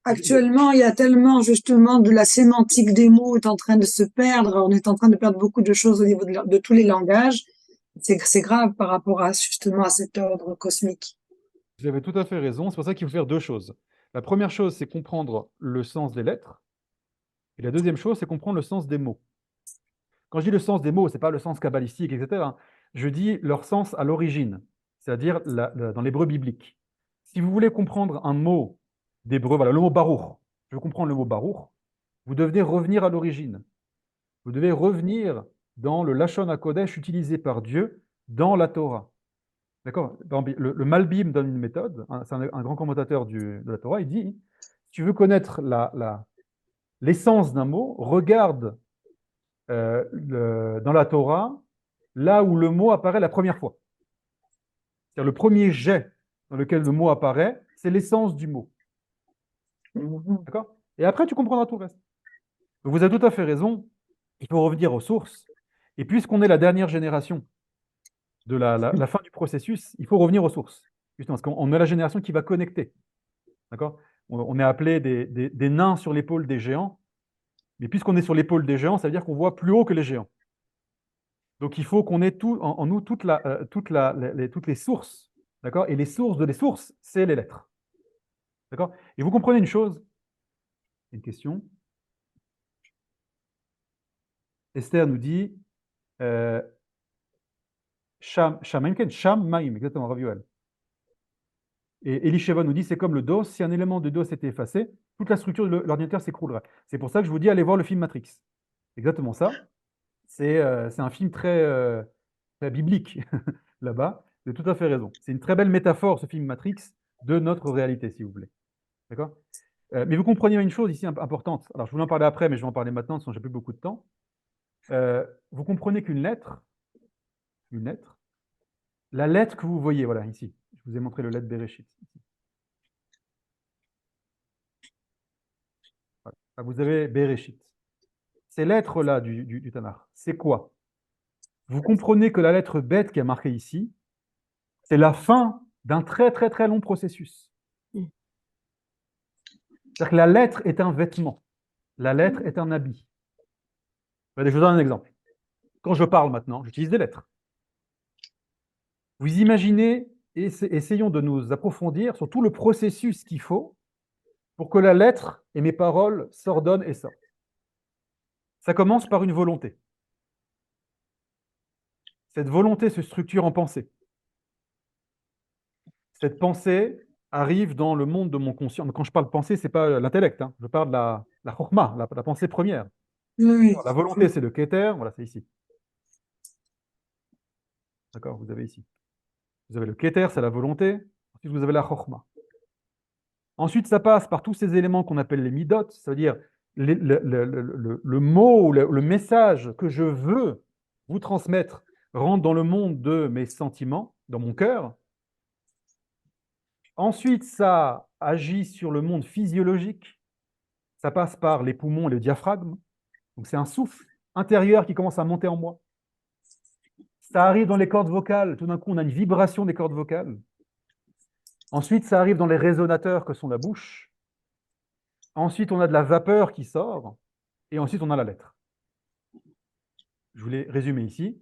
Actuellement, il y a tellement justement de la sémantique des mots est en train de se perdre. On est en train de perdre beaucoup de choses au niveau de tous les langages. C'est grave par rapport à justement à cet ordre cosmique. Vous avez tout à fait raison. C'est pour ça qu'il faut faire 2 choses. La première chose, c'est comprendre le sens des lettres. Et la deuxième chose, c'est comprendre le sens des mots. Quand je dis le sens des mots, ce n'est pas le sens kabbalistique, etc. Je dis leur sens à l'origine, c'est-à-dire dans l'hébreu biblique. Si vous voulez comprendre un mot d'hébreu, voilà, le mot barour, je veux comprendre le mot barour, vous devez revenir à l'origine. Vous devez revenir dans le Lashon HaKodesh utilisé par Dieu dans la Torah. D'accord? Le Malbim donne une méthode, c'est un grand commentateur de la Torah, il dit, si tu veux connaître l'essence d'un mot, regarde dans la Torah, là où le mot apparaît la première fois. C'est-à-dire le premier jet dans lequel le mot apparaît, c'est l'essence du mot. D'accord? Et après, tu comprendras tout le reste. Donc, vous avez tout à fait raison, il faut revenir aux sources. Et puisqu'on est la dernière génération de la fin du processus, il faut revenir aux sources. Justement, parce qu'on est la génération qui va connecter. D'accord? On est appelé des nains sur l'épaule des géants. Mais puisqu'on est sur l'épaule des géants, ça veut dire qu'on voit plus haut que les géants. Donc il faut qu'on ait en nous toutes les sources. D'accord? Et les sources, c'est les lettres. D'accord? Et vous comprenez une chose? Une question. Esther nous dit Sham Maim, exactement, Rav Yoel. Et Elisheva nous dit c'est comme le DOS, si un élément de DOS était effacé, toute la structure de l'ordinateur s'écroulerait. C'est pour ça que je vous dis allez voir le film Matrix. Exactement ça. C'est un film très biblique là-bas. Vous avez tout à fait raison. C'est une très belle métaphore, ce film Matrix, de notre réalité, si vous voulez. D'accord? Mais vous comprenez une chose ici importante. Alors, je voulais en parler après, mais je vais en parler maintenant, sinon j'ai plus beaucoup de temps. Vous comprenez qu'une lettre, la lettre que vous voyez, voilà, ici, je vous ai montré le lettre Bereshit. Voilà. Vous avez Bereshit. Ces lettres-là du Tanakh, c'est quoi? Vous comprenez que la lettre bête qui est marquée ici, c'est la fin d'un très très très long processus. C'est-à-dire que la lettre est un vêtement. La lettre est un habit. Je vous donne un exemple. Quand je parle maintenant, j'utilise des lettres. Vous imaginez, essayons de nous approfondir sur tout le processus qu'il faut pour que la lettre et mes paroles s'ordonnent et sortent. Ça commence par une volonté. Cette volonté se structure en pensée. Cette pensée arrive dans le monde de mon conscient. Quand je parle de pensée, ce n'est pas l'intellect. Hein. Je parle de la chokma, la pensée première. Oui. La volonté, c'est le keter. Voilà, c'est ici. D'accord, vous avez ici. Vous avez le keter, c'est la volonté. si vous avez la chokhma. Ensuite, ça passe par tous ces éléments qu'on appelle les midot, c'est-à-dire le mot, le message que je veux vous transmettre rentre dans le monde de mes sentiments, dans mon cœur. Ensuite, ça agit sur le monde physiologique. Ça passe par les poumons et le diaphragme. Donc, c'est un souffle intérieur qui commence à monter en moi. Ça arrive dans les cordes vocales. Tout d'un coup, on a une vibration des cordes vocales. Ensuite, ça arrive dans les résonateurs que sont la bouche. Ensuite, on a de la vapeur qui sort. Et ensuite, on a la lettre. Je voulais résumer ici.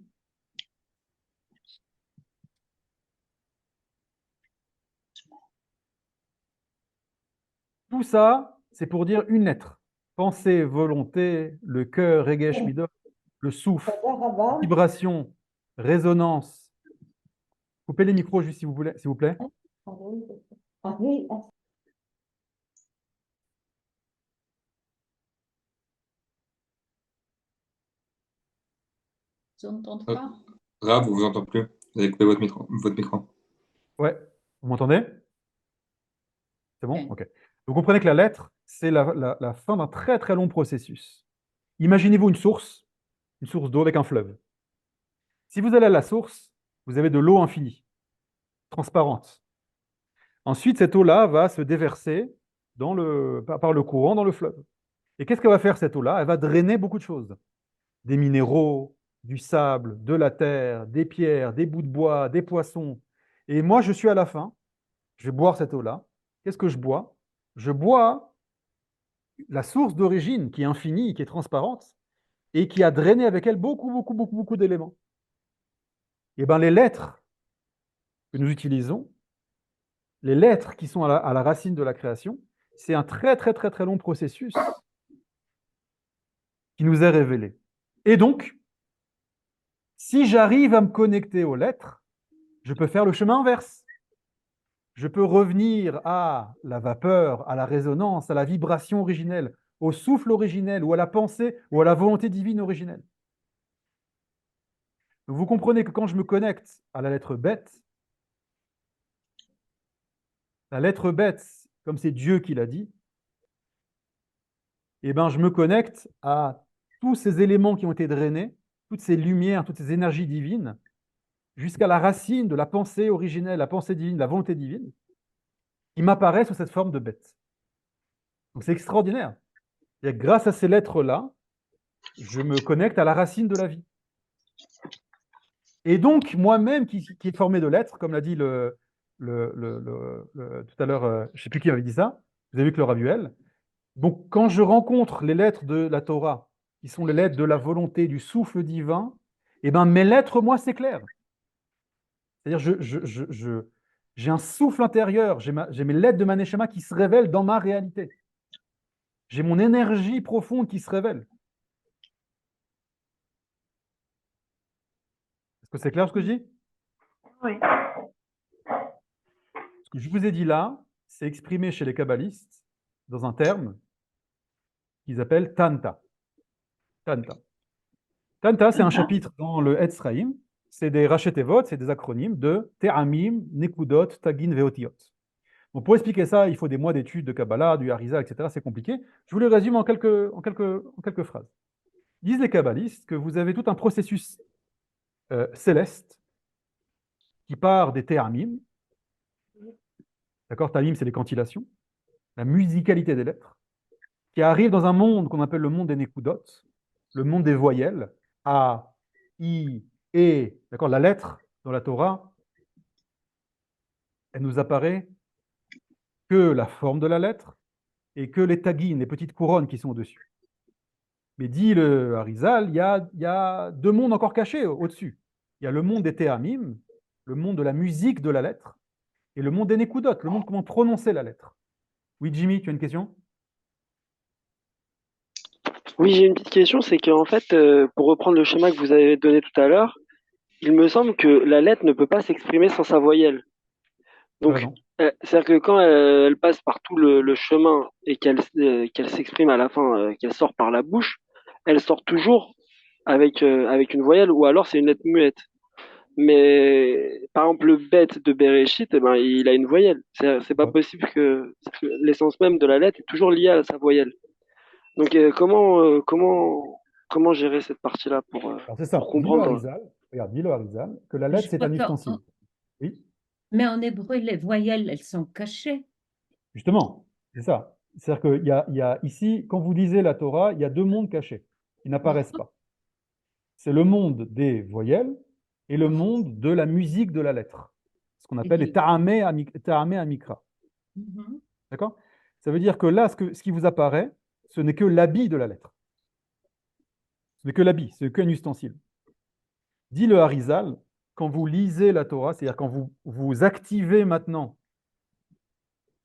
Tout ça, c'est pour dire une lettre. Pensée, volonté, le cœur, regesh, midot, le souffle, vibration, résonance. Coupez les micros juste s'il vous plaît. Ils n'entendent pas. Rav, on vous entend plus. Vous avez coupé votre micro. Ouais, vous m'entendez? C'est bon? Ouais. Ok. Vous comprenez que la lettre, c'est la fin d'un très très long processus. Imaginez-vous une source d'eau avec un fleuve. Si vous allez à la source, vous avez de l'eau infinie, transparente. Ensuite, cette eau-là va se déverser par le courant dans le fleuve. Et qu'est-ce qu'elle va faire cette eau-là? Elle va drainer beaucoup de choses. Des minéraux, du sable, de la terre, des pierres, des bouts de bois, des poissons. Et moi, je suis à la fin, je vais boire cette eau-là. Qu'est-ce que je bois? Je bois la source d'origine qui est infinie, qui est transparente, et qui a drainé avec elle beaucoup d'éléments. Et bien les lettres que nous utilisons, les lettres qui sont à la racine de la création, c'est un très long processus qui nous est révélé. Et donc, si j'arrive à me connecter aux lettres, je peux faire le chemin inverse. Je peux revenir à la vapeur, à la résonance, à la vibration originelle, au souffle originel, ou à la pensée, ou à la volonté divine originelle. Donc vous comprenez que quand je me connecte à la lettre bête, comme c'est Dieu qui l'a dit, eh ben, je me connecte à tous ces éléments qui ont été drainés, toutes ces lumières, toutes ces énergies divines, jusqu'à la racine de la pensée originelle, la pensée divine, la volonté divine, qui m'apparaît sous cette forme de bête. Donc c'est extraordinaire. Et grâce à ces lettres-là, je me connecte à la racine de la vie. Et donc, moi-même, qui est formé de lettres, comme l'a dit tout à l'heure, je ne sais plus qui avait dit ça, vous avez vu que le Rabuel. Donc, quand je rencontre les lettres de la Torah, qui sont les lettres de la volonté, du souffle divin, eh ben, mes lettres, moi, c'est clair. C'est-à-dire, j'ai un souffle intérieur, j'ai mes lettres de Maneshama qui se révèlent dans ma réalité. J'ai mon énergie profonde qui se révèle. Est-ce que c'est clair ce que je dis? Oui. Ce que je vous ai dit là, c'est exprimé chez les kabbalistes dans un terme qu'ils appellent Tanta. Tanta. Tanta, c'est un chapitre dans le Etz Chaim. C'est des rachetevot, c'est des acronymes de Te'amim, Nekudot, Tagin, Veotiot. Donc pour expliquer ça, il faut des mois d'études de Kabbalah, du Harizal, etc. C'est compliqué. Je vous le résume en quelques phrases. Disent les kabbalistes que vous avez tout un processus céleste qui part des Te'amim. D'accord, Ta'amim, c'est les cantillations, la musicalité des lettres, qui arrive dans un monde qu'on appelle le monde des Nekudot, le monde des voyelles, A, I, E, d'accord, la lettre dans la Torah, elle nous apparaît que la forme de la lettre et que les tagines, les petites couronnes qui sont au-dessus. Mais dit le Harizal, il y a deux mondes encore cachés au-dessus. Il y a le monde des Théamim, le monde de la musique de la lettre, et le monde des Nekudot, le monde comment prononcer la lettre. Oui, Jimmy, tu as une question? Oui, j'ai une petite question, c'est qu'en fait, pour reprendre le schéma que vous avez donné tout à l'heure, il me semble que la lettre ne peut pas s'exprimer sans sa voyelle. Donc, Raison. c'est-à-dire que quand elle passe par tout le chemin et qu'elle s'exprime à la fin, qu'elle sort par la bouche, elle sort toujours avec une voyelle ou alors c'est une lettre muette. Mais par exemple, le bête de Bereshit, eh ben, il a une voyelle. C'est pas possible que l'essence même de la lettre est toujours liée à sa voyelle. Donc comment gérer cette partie-là Alors c'est pour simple. Dis le comprendre? Harizal, regarde, dis le Harizal, que la Je lettre, c'est vois un qu'en ustensile. Oui, mais en hébreu, les voyelles, elles sont cachées. justement, c'est ça. C'est-à-dire il y a ici, quand vous lisez la Torah, il y a deux mondes cachés qui n'apparaissent pas. C'est le monde des voyelles et le monde de la musique de la lettre. Ce qu'on appelle les ta'amé amikra. Mhm. D'accord? Ça veut dire que là, ce qui vous apparaît, ce n'est que l'habit de la lettre. Ce n'est que l'habit, c'est qu'un ustensile. Dit le Harizal, quand vous lisez la Torah, c'est-à-dire quand vous activez maintenant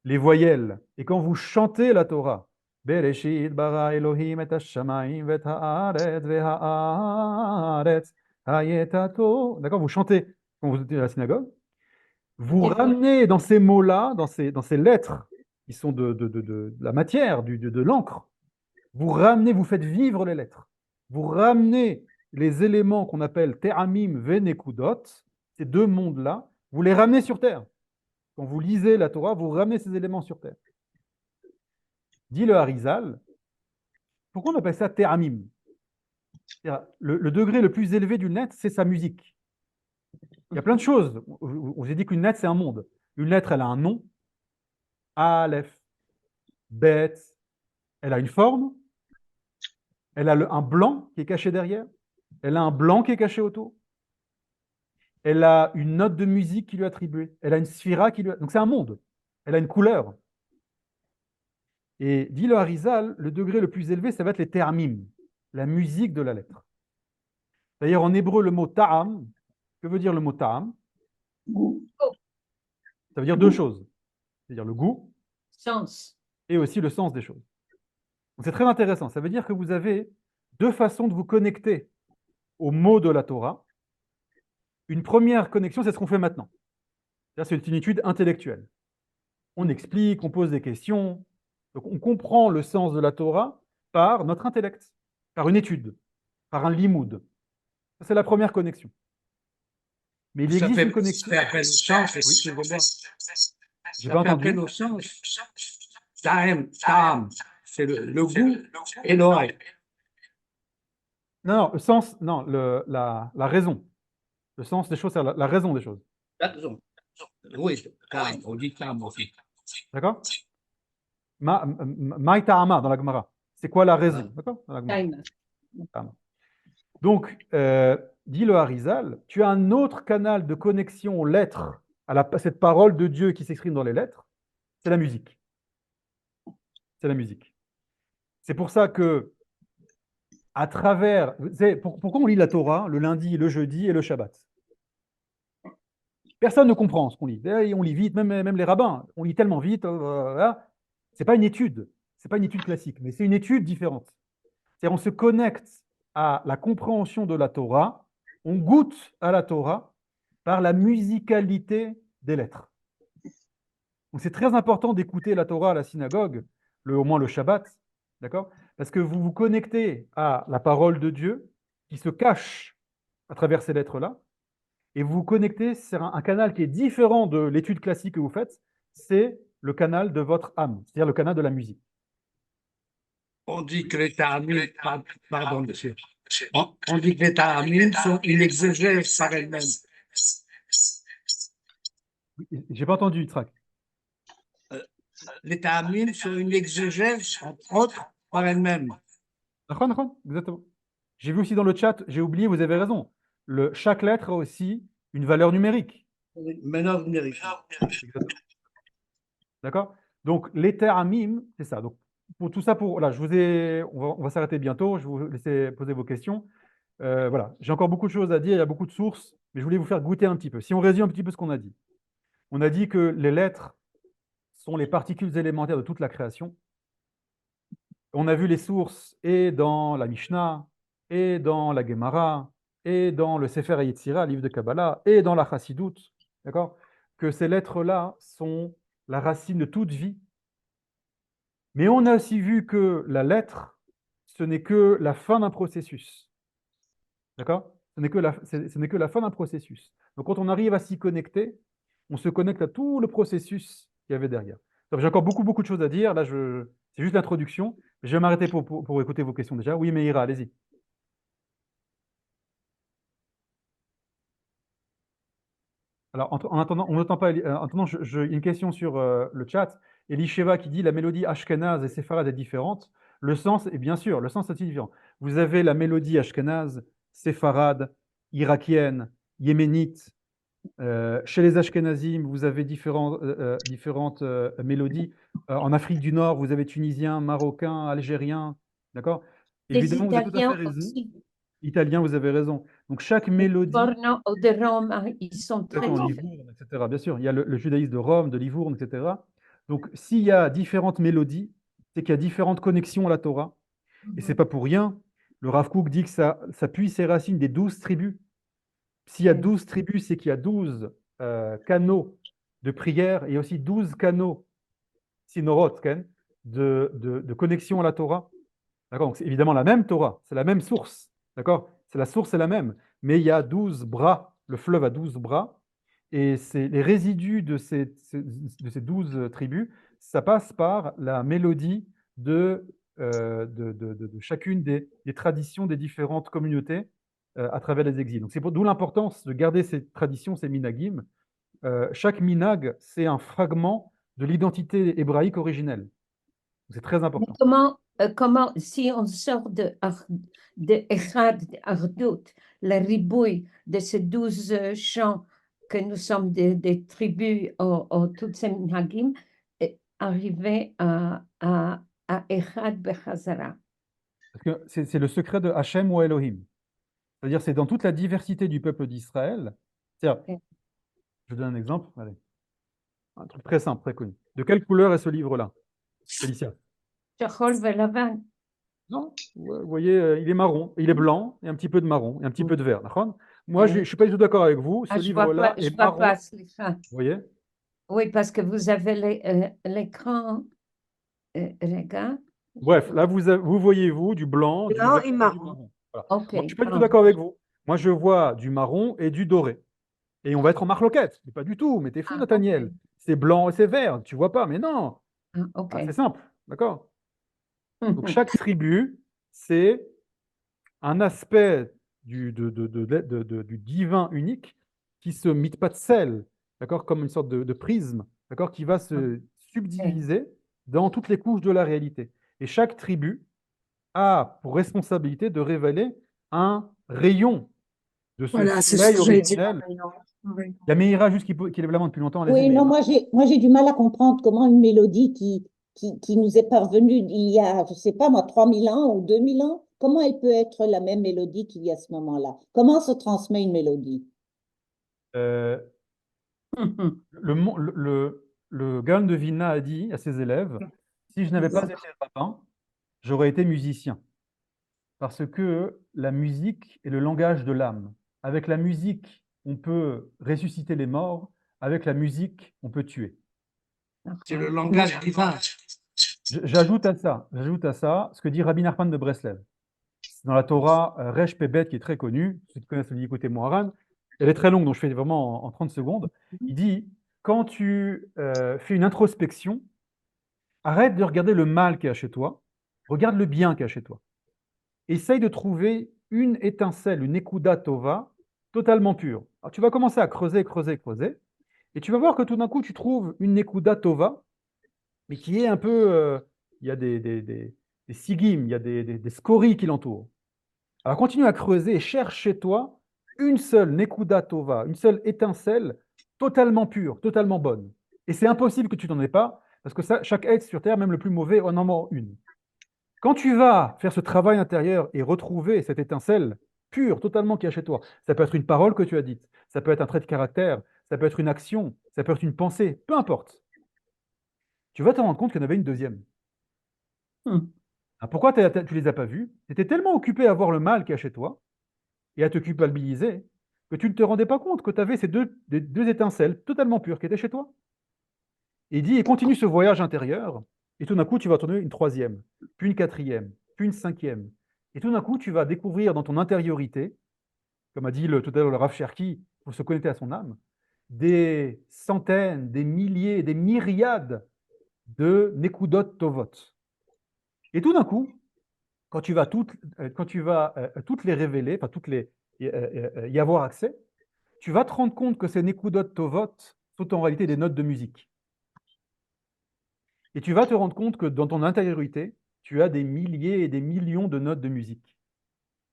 les voyelles et quand vous chantez la Torah, Bereshit bara Elohim et hashamayim vet haaretz vehaaretz hayetato. D'accord? Vous chantez quand vous êtes à la synagogue. Vous ramenez dans ces mots-là, dans ces lettres qui sont de la matière, de l'encre, vous faites vivre les lettres. Vous ramenez les éléments qu'on appelle Te'amim Venekudot, ces deux mondes-là, vous les ramenez sur Terre. Quand vous lisez la Torah, vous ramenez ces éléments sur Terre. Dit le Harizal, pourquoi on appelle ça Te'amim? Le degré le plus élevé d'une lettre, c'est sa musique. Il y a plein de choses. On vous a dit qu'une lettre, c'est un monde. Une lettre, elle a un nom, Aleph, Bet, elle a une forme, elle a un blanc qui est caché derrière, elle a un blanc qui est caché autour, elle a une note de musique qui lui est attribuée, elle a une sphira qui lui Donc c'est un monde, elle a une couleur. Et dit le Harizal, le degré le plus élevé, ça va être les termim, la musique de la lettre. D'ailleurs, en hébreu, le mot ta'am, que veut dire le mot ta'am? Ça veut dire deux choses. C'est-à-dire le goût Sens. et aussi le sens des choses. Donc c'est très intéressant. Ça veut dire que vous avez deux façons de vous connecter aux mots de la Torah. Une première connexion, c'est ce qu'on fait maintenant. C'est une étude intellectuelle. On explique, on pose des questions. Donc on comprend le sens de la Torah par notre intellect, par une étude, par un limoud. C'est la première connexion. Mais il existe une connexion. Ça fait appel au sens, Oui. excusez-moi. J'ai Ça pas fait entendu. appel au sens. Ta'am, c'est le goût et l'oreille. Non, non, le sens, non, la raison. Le sens des choses, c'est la raison des choses. Oui, ta'am, on dit ta'am aussi. D'accord? Maï ta'ama dans la Gemara. C'est quoi la raison? D'accord? Dans la Gemara. Ta'ama. Donc, dit le Harizal, tu as un autre canal de connexion aux lettres, à cette parole de Dieu qui s'exprime dans les lettres, c'est la musique. C'est la musique. C'est pour ça que, à travers. Pourquoi on lit la Torah le lundi, le jeudi et le Shabbat? Personne ne comprend ce qu'on lit. Et on lit vite, même les rabbins. On lit tellement vite. C'est pas une étude. C'est pas une étude classique, mais c'est une étude différente. C'est-à-dire, on se connecte à la compréhension de la Torah, on goûte à la Torah par la musicalité des lettres. Donc c'est très important d'écouter la Torah à la synagogue, au moins le Shabbat, d'accord? Parce que vous vous connectez à la parole de Dieu qui se cache à travers ces lettres-là, et vous vous connectez sur un canal qui est différent de l'étude classique que vous faites, c'est le canal de votre âme, c'est-à-dire le canal de la musique. On dit que les ta'amim, pardon, monsieur. On dit que les ta'amim sont une exégèse par elles-mêmes. J'ai pas entendu, Yitzhak. Les ta'amim sont une exégèse, entre autres, par elles-mêmes. Exactement. J'ai vu aussi dans le chat, j'ai oublié, vous avez raison. Chaque lettre a aussi une valeur numérique. Maintenant, numérique. D'accord? Donc, les ta'amim, c'est ça. Donc, pour tout ça, là, on va s'arrêter bientôt. Je vais vous laisser poser vos questions. Voilà. J'ai encore beaucoup de choses à dire, il y a beaucoup de sources, mais je voulais vous faire goûter un petit peu. Si on résume un petit peu ce qu'on a dit. On a dit que les lettres sont les particules élémentaires de toute la création. On a vu les sources et dans la Mishnah, et dans la Gemara, et dans le Sefer Yetzira, livre de Kabbalah, et dans la Chassidoute, d'accord? Que ces lettres-là sont la racine de toute vie. Mais on a aussi vu que la lettre, ce n'est que la fin d'un processus. D'accord? ce n'est que la fin d'un processus. Donc, quand on arrive à s'y connecter, on se connecte à tout le processus qu'il y avait derrière. J'ai encore beaucoup de choses à dire. Là, c'est juste l'introduction. Je vais m'arrêter pour écouter vos questions déjà. Oui, Meïra, allez-y. Alors, en attendant, on n'entend pas. En attendant, il y a une question sur le chat. Elisheva qui dit la mélodie ashkénaze et séfarade est différente. Le sens est bien sûr, le sens est différent. Vous avez la mélodie ashkénaze, séfarade, irakienne, yéménite. Chez les Ashkénazim, vous avez différentes mélodies. En Afrique du Nord, vous avez tunisien, marocain, algérien. D'accord? Les Évidemment, vous avez tout à fait Italiens raison. aussi. Italien, vous avez raison. Donc, chaque Les mélodie. Borno ou de Rome, ils sont très Exactement, différents. Livourne, etc. Bien sûr, il y a le judaïsme de Rome, de Livourne, etc. Donc, s'il y a différentes mélodies, c'est qu'il y a différentes connexions à la Torah. Et c'est pas pour rien. Le Rav Kook dit que ça puise ses racines des 12 tribus. S'il y a 12 tribus, c'est qu'il y a 12 canaux de prière et aussi 12 canaux, sinorot, de connexion à la Torah. D'accord? Donc, c'est évidemment la même Torah, c'est la même source. D'accord? La source est la même. Mais il y a 12 bras, le fleuve a 12 bras. Et c'est les résidus de ces 12 tribus, ça passe par la mélodie de chacune des traditions des différentes communautés à travers les exils. Donc c'est d'où l'importance de garder ces traditions, ces minagim. Chaque minag, c'est un fragment de l'identité hébraïque originelle. C'est très important. Mais comment, si on sort de Echad, de Ardout, la ribouille de ces 12 chants que nous sommes des tribus toutes ces minhagim, arriver à Echad Bechazara. Parce que c'est le secret de Hachem ou Elohim. C'est-à-dire, c'est dans toute la diversité du peuple d'Israël. Okay. Je donne un exemple. Allez. Un truc très simple, très connu. De quelle couleur est ce livre-là, Félicia? Non, vous voyez, il est marron, il est blanc, et un petit peu de marron, et un petit peu de vert. Moi, je ne suis pas du tout d'accord avec vous. Ce livre-là est marron. Vous voyez? Oui, parce que vous avez l'écran. Regarde. Bref, là, vous voyez, du blanc, du vert et marron. Du marron. Voilà. Okay. Moi, je ne suis pas du tout d'accord avec vous. Moi, je vois du marron et du doré. Et on va être en marloquette. Mais pas du tout. Mais t'es fou, Nathaniel. Okay. C'est blanc et c'est vert. Tu vois pas. Mais non. Okay. C'est simple. D'accord? Donc, chaque tribu, c'est un aspect du divin unique qui se mitpatsel, d'accord, comme une sorte de prisme, d'accord, qui va se subdiviser dans toutes les couches de la réalité. Et chaque tribu a pour responsabilité de révéler un rayon de ce soleil originel. Il y a Meïra juste qui lève la main depuis longtemps. Oui, non, moi j'ai du mal à comprendre comment une mélodie qui nous est parvenue il y a, je ne sais pas moi, 3000 ans ou 2000 ans, comment elle peut être la même mélodie qu'il y a à ce moment-là? Comment se transmet une mélodie? Le Gaon de Vilna a dit à ses élèves, si je n'avais pas été rabbin, j'aurais été musicien. Parce que la musique est le langage de l'âme. Avec la musique, on peut ressusciter les morts. Avec la musique, on peut tuer. C'est le langage divin. J'ajoute à ça ce que dit Rabbi Nachman de Breslev. Dans la Torah, Resh Pebet, qui est très connu, ceux qui connaissent le Likutei Moharan, elle est très longue, donc je fais vraiment en 30 secondes. Il dit, quand tu fais une introspection, arrête de regarder le mal qu'il y a chez toi, regarde le bien qu'il y a chez toi. Essaye de trouver une étincelle, une Nekuda Tova, totalement pure. Alors, tu vas commencer à creuser, et tu vas voir que tout d'un coup, tu trouves une Nekuda Tova, mais qui est un peu... il y a des sigim, il y a des scories qui l'entourent. Alors continue à creuser et cherche chez toi une seule Nekuda Tova, une seule étincelle totalement pure, totalement bonne. Et c'est impossible que tu n'en aies pas, parce que chaque être sur Terre, même le plus mauvais, en a une. Quand tu vas faire ce travail intérieur et retrouver cette étincelle pure, totalement qui est chez toi, ça peut être une parole que tu as dite, ça peut être un trait de caractère, ça peut être une action, ça peut être une pensée, peu importe. Tu vas te rendre compte qu'il y en avait une deuxième. Alors pourquoi tu ne les as pas vus? Tu étais tellement occupé à voir le mal qu'il y a chez toi et à te culpabiliser que tu ne te rendais pas compte que tu avais ces deux étincelles totalement pures qui étaient chez toi. Et il dit, et continue ce voyage intérieur, et tout d'un coup, tu vas tourner une troisième, puis une quatrième, puis une cinquième. Et tout d'un coup, tu vas découvrir dans ton intériorité comme a dit tout à l'heure le Rav Cherki, il faut se connecter à son âme, des centaines, des milliers, des myriades de Nekudot Tovot. Et tout d'un coup, quand tu vas toutes les révéler, enfin y avoir accès, tu vas te rendre compte que ces Nekudot Tovot sont en réalité des notes de musique. Et tu vas te rendre compte que dans ton intériorité, tu as des milliers et des millions de notes de musique.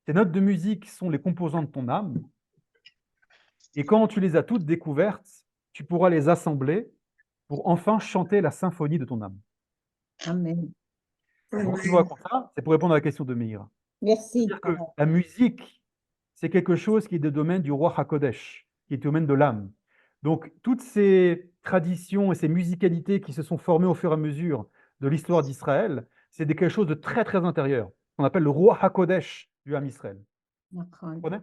Ces notes de musique sont les composants de ton âme. Et quand tu les as toutes découvertes, tu pourras les assembler pour enfin chanter la symphonie de ton âme. Amen. Pourquoi je vous raconte ça? C'est pour répondre à la question de Meir. Merci. C'est-à-dire que la musique, c'est quelque chose qui est du domaine du roi HaKodesh, qui est du domaine de l'âme. Donc, toutes ces traditions et ces musicalités qui se sont formées au fur et à mesure de l'histoire d'Israël, c'est quelque chose de très, très intérieur, qu'on appelle le roi HaKodesh du âme Israël. Vous comprenez?